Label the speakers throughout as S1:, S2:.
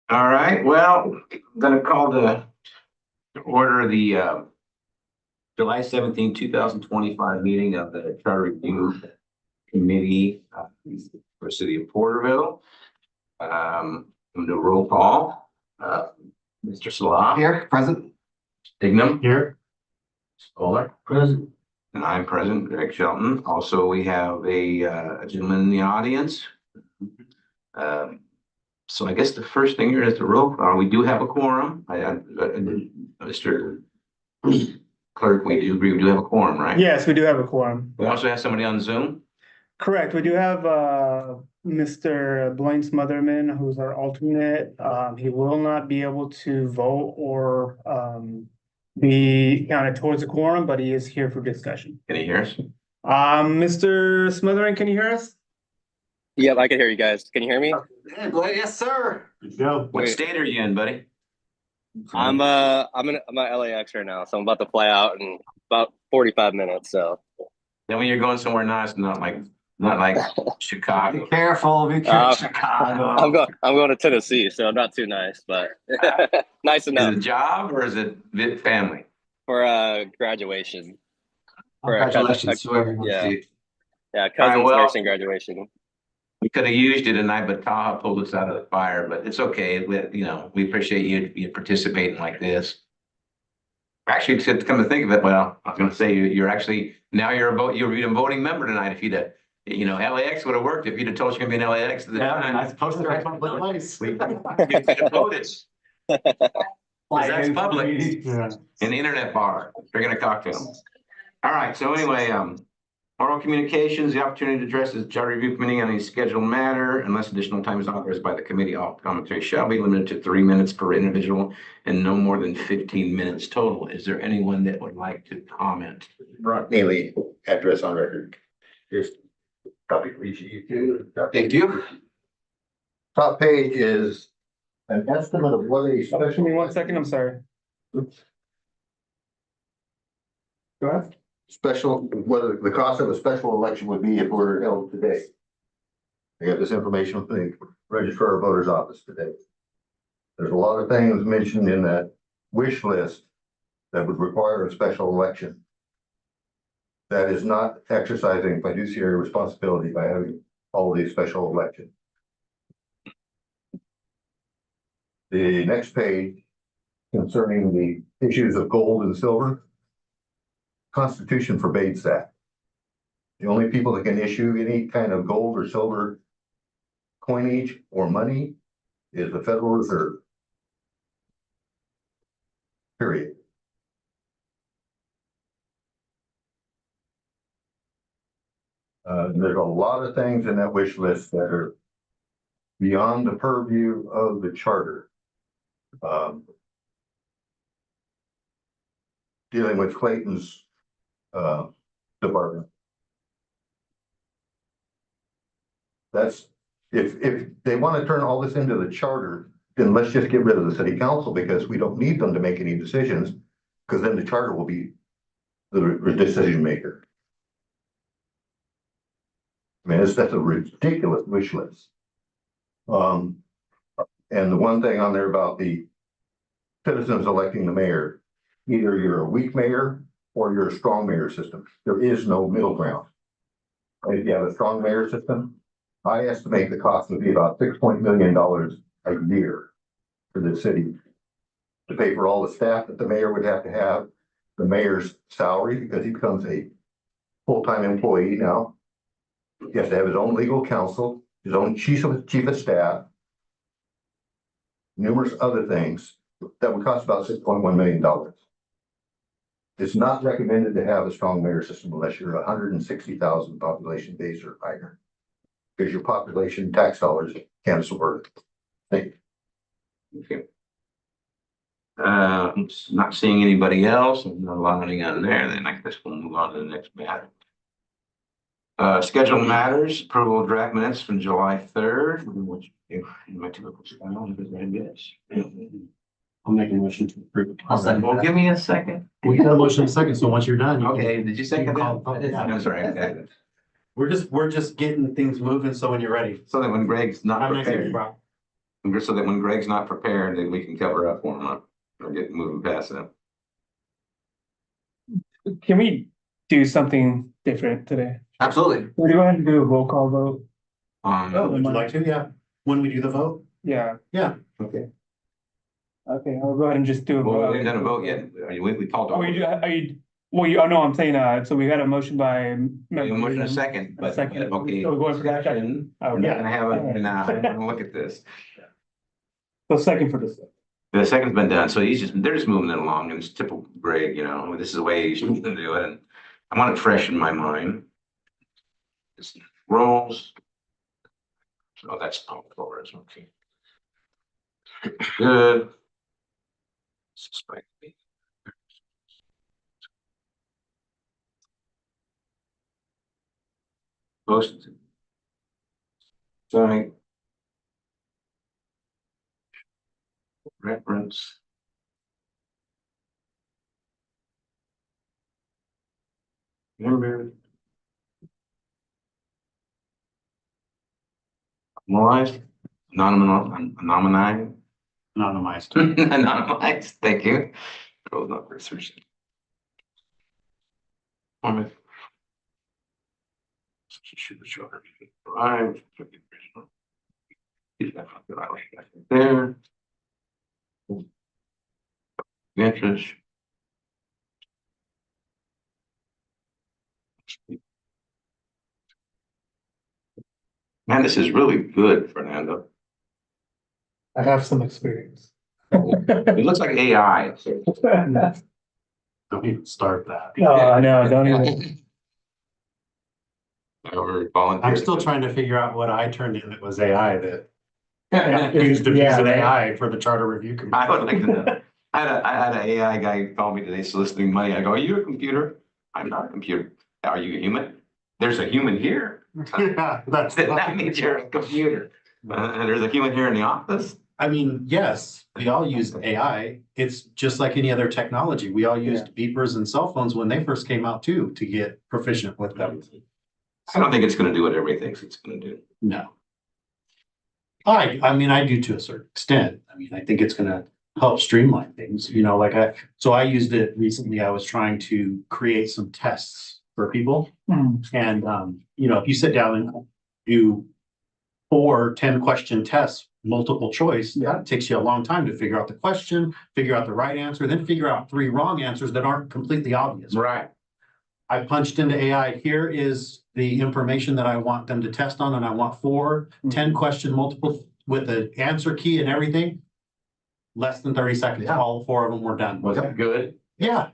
S1: All right, well, I'm gonna call to order the July 17, 2025 meeting of the Charter Review Committee for City of Porterville. I'm gonna do a roll call. Mr. Salah.
S2: Here, present.
S1: Dignam.
S2: Here.
S1: Stoller.
S2: Present.
S1: And I'm present, Greg Shelton. Also, we have a gentleman in the audience. So I guess the first thing here is the roll call. We do have a quorum. Mr. Clerk, we do agree, we do have a quorum, right?
S3: Yes, we do have a quorum.
S1: We also have somebody on Zoom.
S3: Correct. We do have Mr. Blaine Smotherman, who's our alternate. He will not be able to vote or be counted towards the quorum, but he is here for discussion.
S1: Can you hear us?
S3: Mr. Smotherman, can you hear us?
S4: Yep, I can hear you guys. Can you hear me?
S2: Hey, Blaine, yes, sir. Good go.
S1: What
S4: Wait.
S1: state are you in, buddy?
S4: I'm at LAX right now, so I'm about to fly out in about 45 minutes. So
S1: Then when you're going somewhere nice, not like Chicago.
S2: Be careful, be careful, Chicago.
S4: I'm going to Tennessee, so not too nice, but nice
S1: Is
S4: enough
S1: it a job or is it family?
S4: for graduation.
S2: Congratulations to everyone.
S4: Yeah. Yeah,
S1: All right,
S4: cousin's
S1: well-
S4: nursing graduation.
S1: We could have used you tonight, but Taha pulled us out of the fire, but it's okay. We appreciate you participating like this. Actually, to come to think of it, well, I was gonna say you're actually, now you're a voting member tonight. If you'd have, LAX would have worked if you'd have told us you're gonna be in LAX at the
S2: Yeah,
S1: time.
S2: nice poster right on the place.
S1: We could have voted. That's public.
S2: Yeah.
S1: In the internet bar, drinking a cocktail. All right, so anyway, oral communications, the opportunity to address the Charter Review Committee on any scheduled matter, unless additional time is authorized by the committee, all commentary shall be limited to 3 minutes per individual and no more than 15 minutes total. Is there anyone that would like to comment?
S5: Brock Neely, address on record. Here's copy for each of you two.
S1: Thank you.
S5: Top page is an estimate of what a.
S3: Give me 1 second, I'm sorry.
S5: Go ahead. Special, whether the cost of a special election would be if we're held today. I got this information from the Registrar of Voters Office today. There's a lot of things mentioned in that wish list that would require a special election. That is not exercising fiduciary responsibility by having all of these special elections. The next page concerning the issues of gold and silver. Constitution forbids that. The only people that can issue any kind of gold or silver coinage or money is the Federal Reserve. Period. There's a lot of things in that wish list that are beyond the purview of the charter. Dealing with Clayton's department. That's, if they want to turn all this into the charter, then let's just get rid of the city council because we don't need them to make any decisions. Because then the charter will be the decision maker. I mean, that's a ridiculous wish list. And the one thing on there about the citizens electing the mayor, either you're a weak mayor or you're a strong mayor system. There is no middle ground. If you have a strong mayor system, I estimate the cost would be about $6 million a year for the city to pay for all the staff that the mayor would have to have, the mayor's salary, because he becomes a full-time employee now. He has to have his own legal counsel, his own chief of staff, numerous other things that would cost about $6.1 million. It's not recommended to have a strong mayor system unless you're 160,000 population base or higher. Because your population tax dollars can't support it. Thank you.
S1: Okay. Not seeing anybody else, and not allowing on there, then I guess we'll move on to the next matter. Scheduled matters, approval of draft minutes from July 3rd, which in my typical style, is very good.
S2: I'm making a motion to approve.
S1: Well, give me a second.
S2: We got a motion in a second, so once you're done.
S1: Okay, did you second that?
S2: Yeah.
S1: I'm sorry. Okay.
S2: We're just getting things moving, so when you're ready.
S1: So that when Greg's not
S2: I'm next to you,
S1: prepared,
S2: Brock.
S1: So that when Greg's not prepared, then we can cover up for him or get moving past that.
S3: Can we do something different today?
S1: Absolutely.
S3: We go ahead and do a roll call vote.
S2: Oh, would you like to? Yeah. When we do the vote?
S3: Yeah,
S1: Okay.
S3: okay, I'll go ahead and just do a
S1: Well,
S3: vote.
S1: we haven't done a vote yet. We called.
S3: Oh, no, I'm saying, so we got a motion by.
S1: We have a motion in a second, but,
S3: Second.
S1: okay.
S3: So we're going for the second.
S1: Discussion.
S3: Oh,
S1: We're not
S3: yeah.
S1: gonna have it now. I'm gonna look at this.
S3: So second for this.
S1: The second's been done, so they're just moving it along, and it's typical Greg, you know, this is the way you should do it, and I want it fresh in my mind. Just rolls. So that's all Flores, okay. Good. Suspect me. Post. Site. Reference. Member. Memorize. Anonymized.
S2: Anonymized.
S1: Anonymized, thank you. Roll number three. Format. Should the children be derived? There. Interest. Man, this is really good, Fernando.
S3: I have some experience.
S1: It looks like AI.
S2: Don't even start that.
S3: No, no, don't even.
S2: I'm still trying to figure out what I turned in that was AI that used to use
S3: Yeah,
S2: an
S3: right.
S2: AI for the charter review committee.
S1: I would like to know. I had an AI guy call me today soliciting money. I go, are you a computer? I'm not a computer. Are you a human? There's a human here.
S2: Yeah, that's.
S1: That means you're a computer. There's a human here in the office.
S2: I mean, yes, we all use AI. It's just like any other technology. We all used beepers and cell phones when they first came out too, to get proficient with them.
S1: I don't think it's gonna do what everybody thinks it's gonna do.
S2: No. I mean, I do to a certain extent. I mean, I think it's gonna help streamline things, you know, so I used it recently. I was trying to create some tests for people. And, you know, if you sit down and do 4 10-question tests, multiple choice, that takes you a long time to figure out the question, figure out the right answer, then figure out 3 wrong answers that aren't completely obvious.
S1: Right.
S2: I punched into AI, here is the information that I want them to test on, and I want 4 10-question multiple with the answer key and everything. Less than 30 seconds,
S1: Yeah.
S2: all 4 of them were done.
S1: Was that good?
S2: Yeah,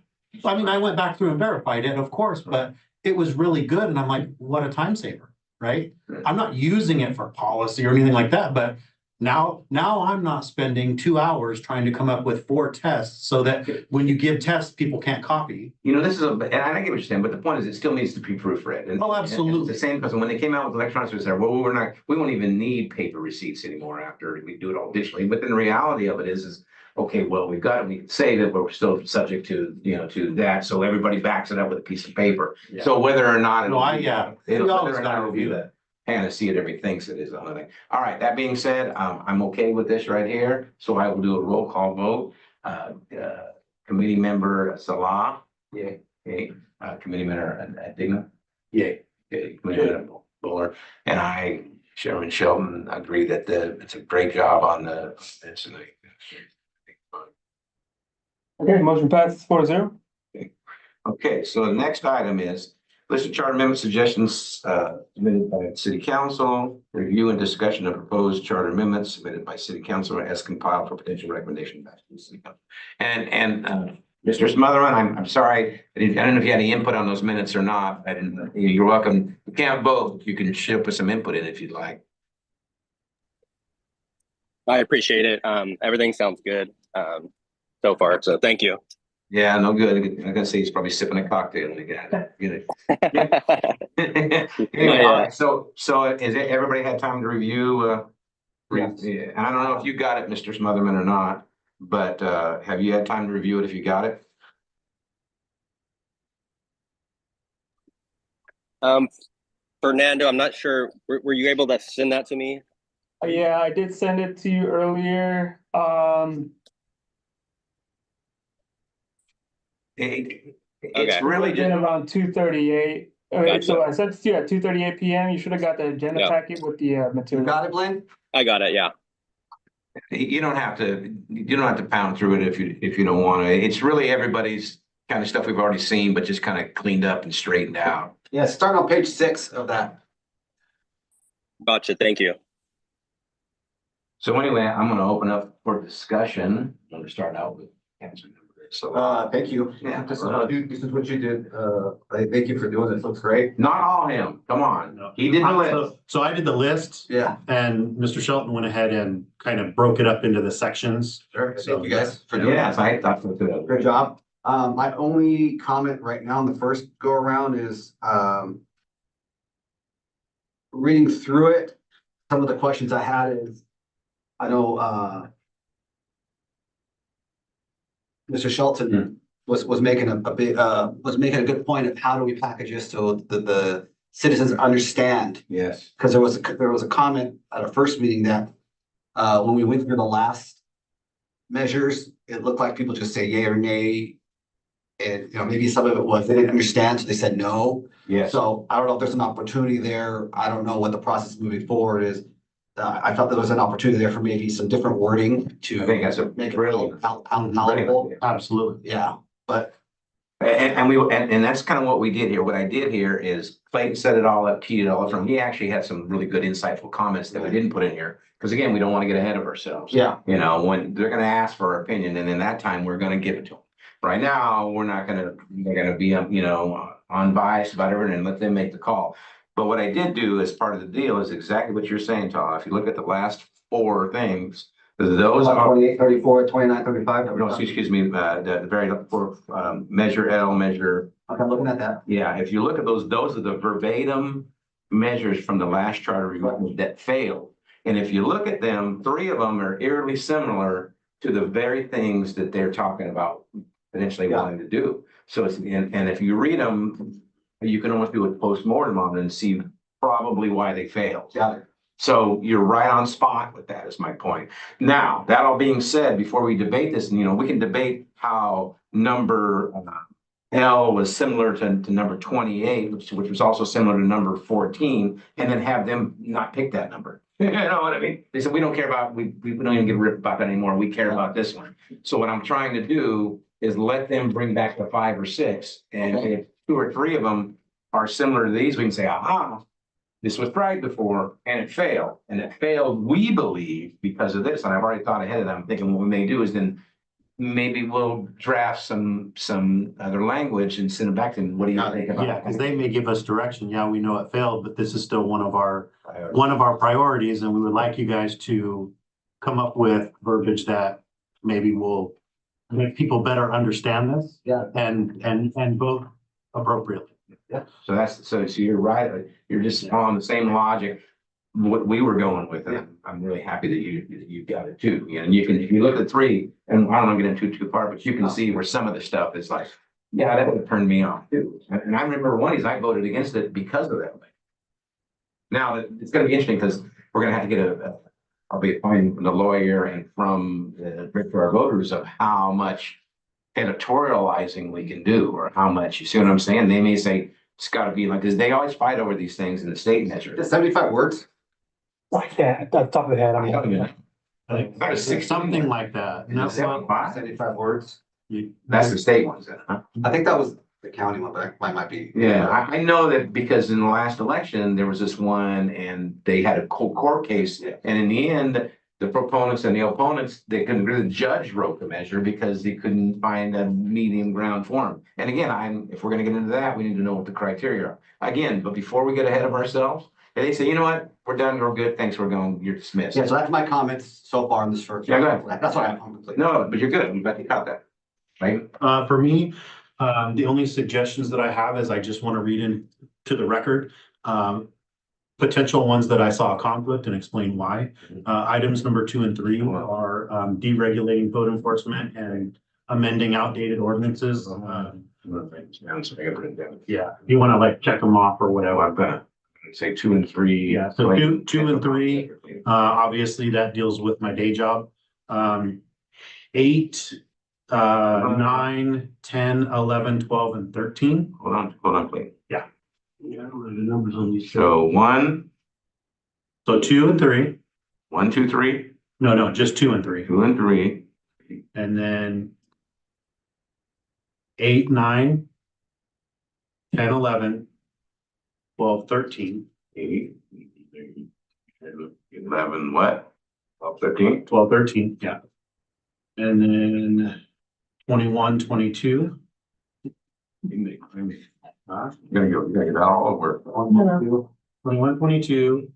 S2: I mean, I went back through and verified it, of course, but it was really good, and I'm like, what a time saver, right? I'm not using it for policy or anything like that, but now I'm not spending 2 hours trying to come up with 4 tests so that when you give tests, people can't copy.
S1: You know, this is and I get what you're saying, but the point is it still needs to be proofread. And
S2: Oh, absolutely.
S1: and it's the same because when they came out with electronics, we said, well, we won't even need paper receipts anymore after we do it all digitally. But then the reality of it is, okay, well, we can say that we're still subject to, you know, to that. So everybody backs it up with a piece of paper.
S2: Yeah.
S1: So whether or not.
S2: No, we always
S1: Whether or not
S2: gotta
S1: it'll be
S2: review
S1: the
S2: that.
S1: panacea that everybody thinks it is another thing. All right, that being said, I'm okay with this right here. So I will do a roll call vote. Committee member Salah. Yeah. Okay, committee member Digna.
S2: Yeah.
S1: Okay, committee member Buller, and I, Chairman Sheldon, agree that it's a great job on the.
S3: Okay, motion passes 4-0.
S1: Okay, so the next item is list of charter amendment suggestions submitted by the city council, review and discussion of proposed charter amendments submitted by city council as compiled for potential recommendation back to the city council. And Mr. Smotherman, I'm sorry, I don't know if you had any input on those minutes or not. I didn't. You're welcome. You can't vote. You can ship with some input in if you'd like.
S4: I appreciate it. Everything sounds good so far. So thank you.
S1: Yeah, no good. I'm gonna say he's probably sipping a cocktail again. Anyway, all right. So is it, everybody had time to review?
S3: Yes.
S1: Yeah, and I don't know if you got it, Mr. Smotherman, or not, but have you had time to review it if you got it?
S4: Fernando, I'm not sure. Were you able to send that to me?
S3: Yeah, I did send it to you earlier.
S1: It's
S4: Okay.
S1: really
S3: Within
S1: just,
S3: around 2:38. So I sent it to you at 2:38 PM. You should have got the agenda
S4: Yeah.
S3: packet with the
S6: You
S3: material.
S6: got it, Blaine?
S4: I got it. Yeah.
S1: you don't have to pound through it if you don't want to. It's really everybody's kind of stuff we've already seen, but just kind of cleaned up and straightened out.
S6: Yeah, start on page 6 of that.
S4: Gotcha. Thank you.
S1: So anyway, I'm gonna open up for discussion. I'm gonna start out with council members. So,
S6: Thank you.
S1: Yeah.
S6: This is what you did. I thank you for doing this. Looks great.
S1: not all him, come on. He did the list.
S2: So I did the list
S6: Yeah,
S2: and Mr. Shelton went ahead and kind of broke it up into the sections.
S6: sure. Thank you guys for doing
S1: Yes,
S6: that.
S1: I thought so too.
S6: Good job. My only comment right now in the first go around is, reading through it, some of the questions I had is, I know, Mr. Shelton was making a big, was making a good point of how do we package this so the citizens understand.
S1: Yes.
S6: Because there was a comment at our first meeting that, when we went through the last measures, it looked like people just say yay or nay. And, maybe some of it was, they didn't understand, so they said no.
S1: Yes.
S6: So I don't know if there's an opportunity there. I don't know what the process moving forward is. I felt there was an opportunity there for maybe some different wording to
S1: I think that's a
S6: make it
S1: brilliant.
S6: palatable.
S2: Absolutely.
S6: Yeah, but
S1: And that's kind of what we did here. What I did here is Clayton set it all up, teed it all up from, he actually had some really good insightful comments that we didn't put in here. Because again, we don't want to get ahead of ourselves.
S6: yeah,
S1: When they're gonna ask for our opinion, and in that time, we're gonna give it to them. Right now, we're gonna be, unbiased about everything and let them make the call. But what I did do as part of the deal is exactly what you're saying, Todd. If you look at the last 4 things, those are.
S6: 28, 34, 29, 35.
S1: No, excuse me, the very, measure L, measure.
S6: Okay, I'm looking at that.
S1: Yeah, if you look at those are the verbatim measures from the last charter review that failed. And if you look at them, 3 of them are eerily similar to the very things that they're talking about potentially wanting to do. So it's, and if you read them, you can almost do a postmortem on them and see probably why they failed.
S6: Got it.
S1: So you're right on spot with that is my point. Now, that all being said, before we debate this, we can debate how number L was similar to number 28, which was also similar to number 14, and then have them not pick that number. You know what I mean? They said, we don't care about, we don't even give a rip about that anymore. We care about this one. So what I'm trying to do is let them bring back the 5 or 6. And if 2 or 3 of them are similar to these, we can say, aha, this was tried before and it failed. And it failed, we believe, because of this. And I've already thought ahead of that. I'm thinking what we may do is then maybe we'll draft some other language and send it back to them. What do you think about
S2: Yeah,
S1: that?
S2: because they may give us direction. Yeah, we know it failed, but this is still one of our priorities, and we would like you guys to come up with verbiage that maybe will make people better understand this.
S6: Yeah.
S2: And vote appropriately.
S1: So you're right. You're just following the same logic. What we were going with, and I'm really happy that you got it too. And you can, if you look at 3, and I don't want to get into too far, but you can see where some of the stuff is like, yeah, that would have turned me off too. And I remember one is I voted against it because of that. Now it's going to be interesting because we're going to have to get I'll be finding the lawyer and from our voters of how much editorializing we can do, or how much, you see what I'm saying? They may say it's got to be like, because they always fight over these things in the state measure.
S6: Just 75 words?
S3: Yeah, at the top of the head,
S1: I think
S2: Like, something like that. No, well,
S6: 75 words?
S1: That's the state ones, huh?
S6: I think that was the county one, but I might be.
S1: Yeah, I know that because in the last election, there was this one and they had a court case. And in the end, the proponents and the opponents, they couldn't agree. The judge wrote the measure because they couldn't find a medium ground for them. And again, if we're gonna get into that, we need to know what the criteria are. Again, but before we get ahead of ourselves, and they say, you know what, we're done, we're good, thanks, we're going, you're dismissed.
S6: Yeah, so that's my comments so far in this first.
S1: Yeah, go ahead.
S6: That's what I'm complete.
S1: No, but you're good, I'm glad you caught that, right?
S2: For me, the only suggestions that I have is I just want to read into the record, potential ones that I saw a conflict and explain why. Items number 2 and 3 are deregulating code enforcement and amending outdated ordinances.
S1: Yeah,
S2: Yeah, you want to like check them off or whatever.
S1: I'm gonna say 2 and 3.
S2: Yeah, so two and 3. Obviously that deals with my day job. 8, 9, 10, 11, 12, and 13.
S1: Hold on, please.
S2: Yeah.
S7: Yeah, the numbers on these.
S1: So 1,
S2: So 2 and 3.
S1: 1, 2, 3,
S2: No, just 2 and 3.
S1: 2 and 3.
S2: And then 8, 9, 10, 11, 12, 13.
S1: 8, 11, what? 12, 13.
S2: 12, 13, yeah. And then 21, 22.
S1: You're gonna get that all over.
S2: 21, 22.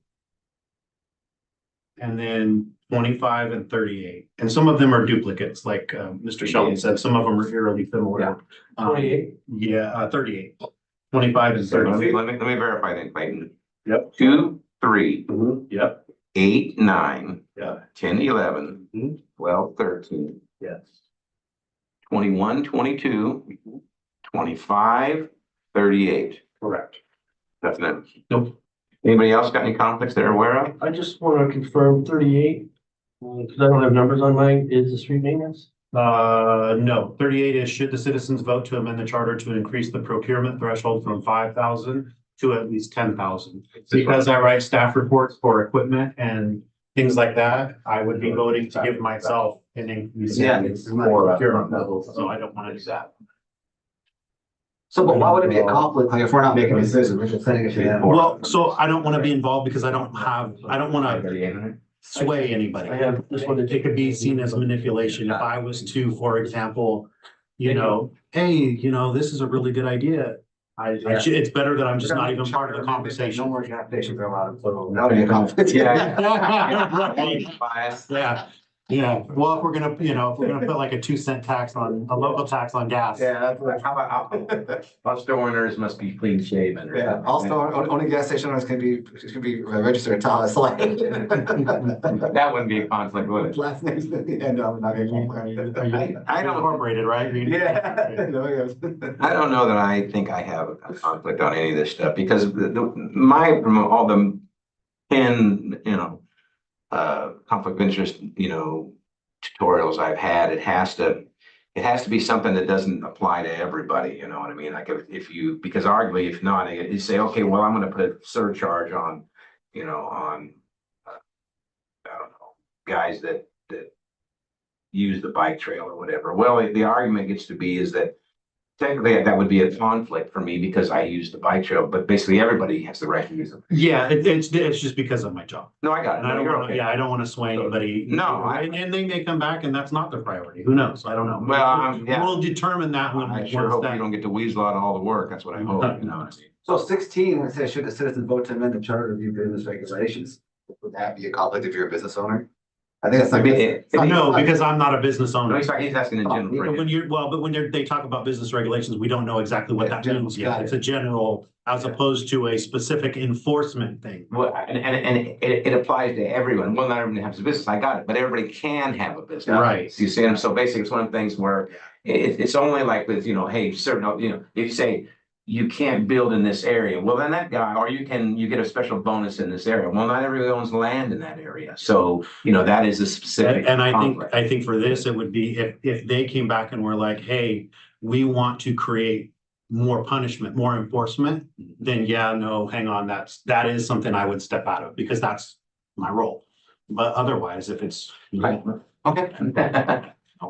S2: And then 25 and 38. And some of them are duplicates, like Mr. Sheldon said, some of them are eerily similar.
S7: 28.
S2: Yeah, 38. 25 and
S1: So let
S2: 38.
S1: me verify then, Clayton.
S2: Yep.
S1: 2, 3,
S2: Yep.
S1: 8, 9,
S2: Yeah.
S1: 10, 11,
S2: Mhm.
S1: 12, 13,
S2: Yes.
S1: 21, 22, 25, 38.
S2: Correct.
S1: That's it.
S2: Nope.
S1: Anybody else got any conflicts they're aware of?
S7: I just want to confirm 38, because I don't have numbers on mine, is the street maintenance?
S2: No, 38 is should the citizens vote to amend the charter to increase the procurement threshold from 5,000 to at least 10,000. Because I write staff reports for equipment and things like that, I would be voting to give myself an increase.
S6: Yeah,
S2: in
S6: it's
S2: procurement levels, so I don't want to do that.
S6: So, but why would it be a conflict, like, if we're not making a decision, we're just sending it to them?
S2: Well, so I don't want to be involved because I don't want to sway anybody.
S7: I have this one.
S2: It could be seen as manipulation. If I was to, for example, hey, this is a really good idea. I should, it's better that I'm just not even part of the conversation.
S6: No more gas stations are allowed, so that would be a conflict.
S2: Bias. Yeah. Well, if we're gonna put like a 2-cent tax on, a local tax on gas.
S6: Yeah, that's what.
S1: How about, bus door owners must be clean shaven.
S6: Yeah, also, only gas station owners can be registered in Thomas Lake.
S1: That wouldn't be a conflict, would it?
S6: Last name's at the end, I'm not gonna.
S2: I don't incorporated, right?
S6: Yeah.
S1: I don't know that I think I have a conflict on any of this stuff because all the 10, conflict of interest, tutorials I've had, it has to be something that doesn't apply to everybody, you know what I mean? Like because arguably if not, you say, okay, well, I'm gonna put a surcharge on, I don't know, guys that use the bike trail or whatever. Well, the argument gets to be is that technically that would be a conflict for me because I use the bike trail, but basically everybody has the right to use them.
S2: Yeah, it's just because of my job.
S1: No, I got it.
S2: And I
S1: No,
S2: don't
S1: you're
S2: want to,
S1: okay.
S2: I don't want to sway anybody.
S1: No,
S2: And they may come back and that's not their priority. Who knows? I don't know.
S1: Well, yeah.
S2: We'll determine that when.
S1: I sure
S2: once
S1: hope
S2: that-
S1: you don't get to weasel out all the work. That's what I hope, you know what I mean?
S6: So 16, when it says, should the citizens vote to amend the charter review business regulations? Would that be a conflict if you're a business owner? I think that's
S1: I
S6: like.
S1: mean,
S2: No, because I'm not a business
S1: No,
S2: owner.
S1: he's asking in general.
S2: But when they talk about business regulations, we don't know exactly what that
S6: General,
S2: means
S6: got
S2: yet.
S6: it.
S2: It's a general, as opposed to a specific enforcement thing.
S1: Well, and it applies to everyone. Well, not everyone has a business. I got it, but everybody can have a business.
S2: Right.
S1: So you see, so basically it's one of the things where it's only like with, hey, certain, if you say you can't build in this area, well, then that guy, or you get a special bonus in this area. Well, not everybody owns land in that area. So, that is a specific.
S2: And I
S1: conflict.
S2: think for this, it would be if they came back and were like, hey, we want to create more punishment, more enforcement, then yeah, no, hang on, that is something I would step out of because that's my role. But otherwise, if it's.
S1: Right.
S6: Okay.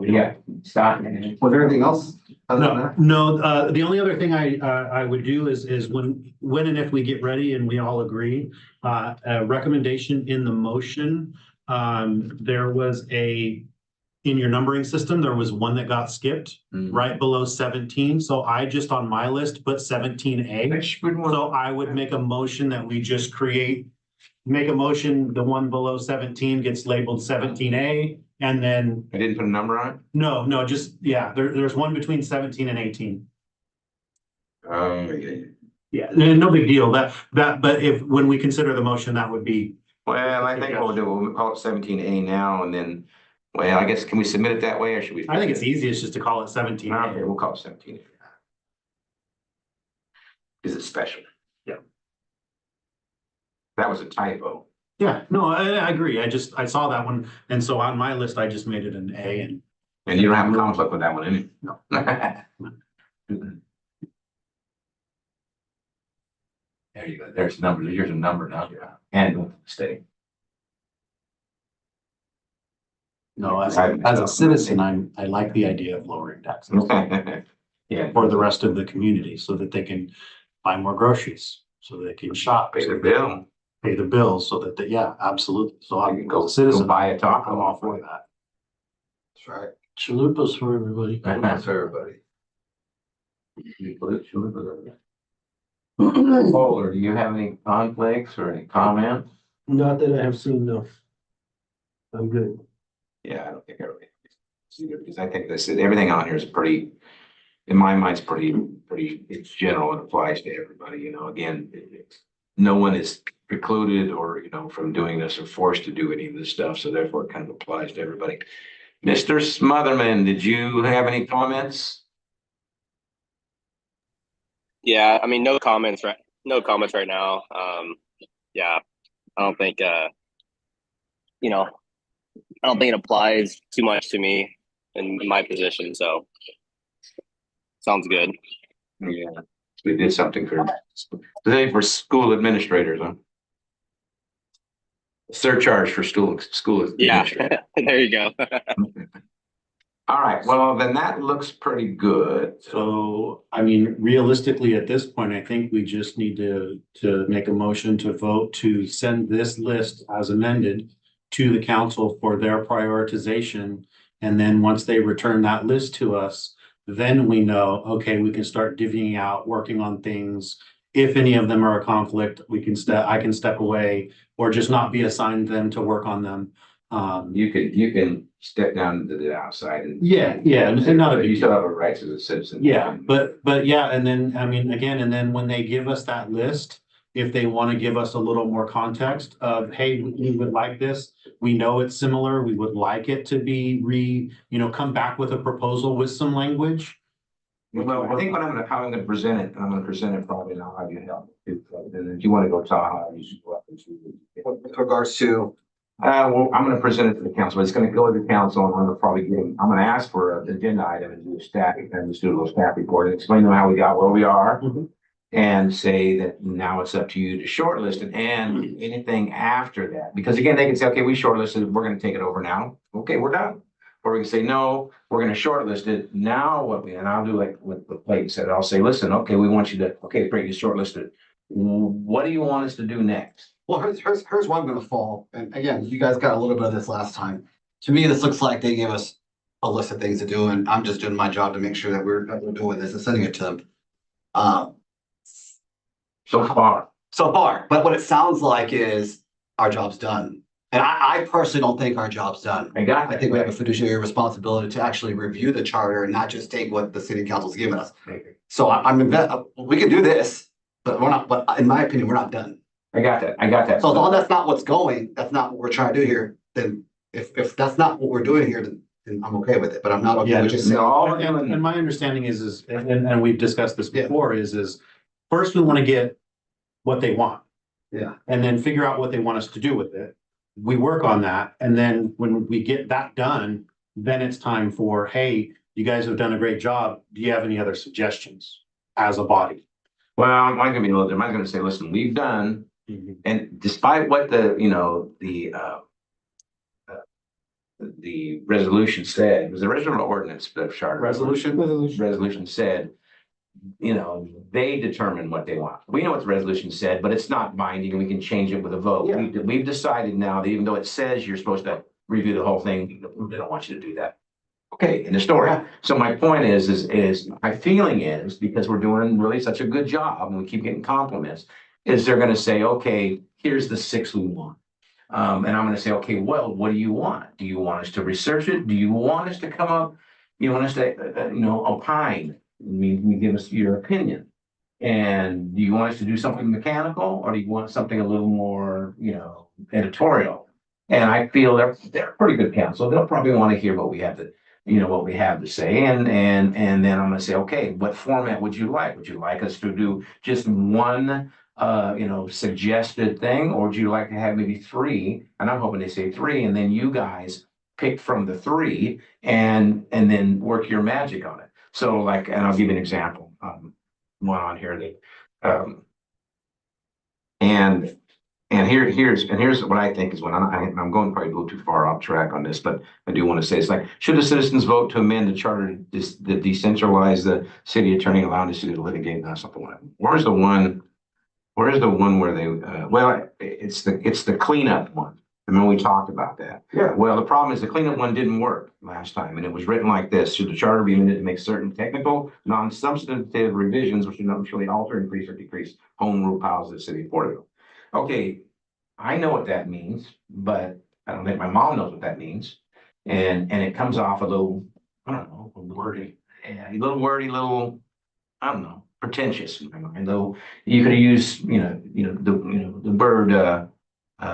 S1: Yeah, stop.
S6: Was there anything else? other than that?
S2: No, the only other thing I would do is when and if we get ready and we all agree, a recommendation in the motion, there was in your numbering system, there was one that got skipped right below 17. So I just on my list put 17A. So I would make a motion that we just make a motion, the one below 17 gets labeled 17A. And then,
S1: I didn't put a number on it?
S2: no, just, yeah, there's one between 17 and 18. Yeah, no big deal. But when we consider the motion, that would be.
S1: Well, I think we'll do, we'll call it 17A now and then, well, I guess, can we submit it that way or should we?
S2: I think it's easiest just to call it 17.
S1: Okay, we'll call it 17. Because it's special. That was a typo.
S2: Yeah, no, I agree. I saw that one. And so on my list, I just made it an A and.
S1: And you don't have a conflict with that one, any?
S2: No.
S1: There you go. There's numbers. Here's a number now. Yeah. And stay.
S2: No, as a citizen, I like the idea of lowering taxes
S1: Yeah.
S2: for the rest of the community so that they can buy more groceries, so they can shop,
S1: Pay the bill.
S2: pay the bills, so that they, yeah, absolutely. So
S1: You
S2: I'm
S1: can go,
S2: a citizen,
S1: go buy a
S2: I'm
S1: taco.
S2: all for that.
S6: That's right.
S7: Chalupas for everybody.
S6: That's everybody.
S1: Bowler, do you have any conflicts or any comments?
S7: Not that I have seen, no. I'm good.
S1: Yeah, I don't think everybody. Because I think this, everything on here is pretty, in my mind, it's pretty, it's general and applies to everybody, you know, again, no one is precluded or, you know, from doing this or forced to do any of this stuff, so therefore it kind of applies to everybody. Mr. Smotherman, did you have any comments?
S4: Yeah, I mean, no comments right now. Yeah, I don't think you know, I don't think it applies too much to me in my position, so sounds good.
S1: Yeah, we did something for today for school administrators, huh? Surcharge for school
S4: Yeah,
S1: administrators.
S4: there you go.
S1: All right, well, then that looks pretty good.
S2: So, I mean, realistically, at this point, I think we just need to make a motion to vote to send this list as amended to the council for their prioritization. And then once they return that list to us, then we know, okay, we can start divvying out, working on things. If any of them are a conflict, I can step away or just not be assigned them to work on them.
S1: You can step down to the outside and.
S2: Yeah, and not a big
S1: You still have a rights as a citizen.
S2: yeah, but yeah, and then, I mean, again, and then when they give us that list, if they want to give us a little more context of, hey, we would like this, we know it's similar, we would like it to be come back with a proposal with some language.
S1: Well, I think how I'm gonna present it, and I'm gonna present it probably now, how you help. And then if you wanna go Tahoe, you should go up and see.
S6: With regards to,
S1: Well, I'm gonna present it to the council. It's gonna go to the council and I'm gonna probably I'm gonna ask for an agenda item and do a staff, and just do a little staff report and explain to them how we got where we are.
S2: Mhm.
S1: And say that now it's up to you to shortlist it and anything after that, because again, they can say, okay, we shortlisted, we're gonna take it over now. Okay, we're done. Or we can say, no, we're gonna shortlist it. Now and I'll do like what the plate said. I'll say, listen, okay, we want you to, okay, great, you shortlisted. What do you want us to do next?
S6: well, here's where I'm gonna fall. And again, you guys got a little bit of this last time. To me, this looks like they gave us a list of things to do, and I'm just doing my job to make sure that we're doing this and sending it to them.
S1: So far,
S6: But what it sounds like is our job's done. And I personally don't think our job's done.
S1: I got
S6: I
S1: that.
S6: think we have a fiduciary responsibility to actually review the charter and not just take what the city council's given us. So we can do this, but in my opinion, we're not done.
S1: I got that.
S6: So as long as that's not what's going, that's not what we're trying to do here, then if that's not what we're doing here, then I'm okay with it, but I'm not okay with just saying.
S1: No,
S2: And my understanding is, and we've discussed this
S6: Yeah.
S2: before, is first we want to get what they want.
S6: Yeah.
S2: And then figure out what they want us to do with it. We work on that, and then when we get that done, then it's time for, hey, you guys have done a great job. Do you have any other suggestions as a body?
S1: Well, I'm gonna be a little different. I'm gonna say, listen, we've done, and despite what the resolution said, it was the original ordinance of charter. Resolution said, they determine what they want. We know what the resolution said, but it's not binding and we can change it with a vote.
S6: Yeah.
S1: We've decided now that even though it says you're supposed to review the whole thing, they don't want you to do that. Okay, in the story. So my point is my feeling is, because we're doing really such a good job and we keep getting compliments, is they're gonna say, okay, here's the 6 we want. And I'm gonna say, okay, well, what do you want? Do you want us to research it? Do you want us to come up? You want us to, opine? Give us your opinion. And do you want us to do something mechanical, or do you want something a little more, editorial? And I feel they're pretty good counsel. They'll probably want to hear what we have to say. And then I'm gonna say, okay, what format would you like? Would you like us to do just one suggested thing, or would you like to have maybe three? And I'm hoping they say three, and then you guys pick from the three and then work your magic on it. So like, and I'll give you an example. One on here that, and here's what I think is when I'm going probably a little too far off track on this, but I do want to say it's like, should the citizens vote to amend the charter to decentralize the city attorney, allowing the city to litigate, something like that? Where's the one where they, it's the cleanup one. I mean, we talked about that.
S5: Yeah.
S1: Well, the problem is the cleanup one didn't work last time, and it was written like this: should the charter be amended to make certain technical, non-substantive revisions which do not truly alter, increase, or decrease home rule powers of the city of Porterville? Okay, I know what that means, but I don't think my mom knows what that means. And it comes off a little, I don't know, wordy, a little wordy, little, I don't know, pretentious in my mind. Though you could use, the word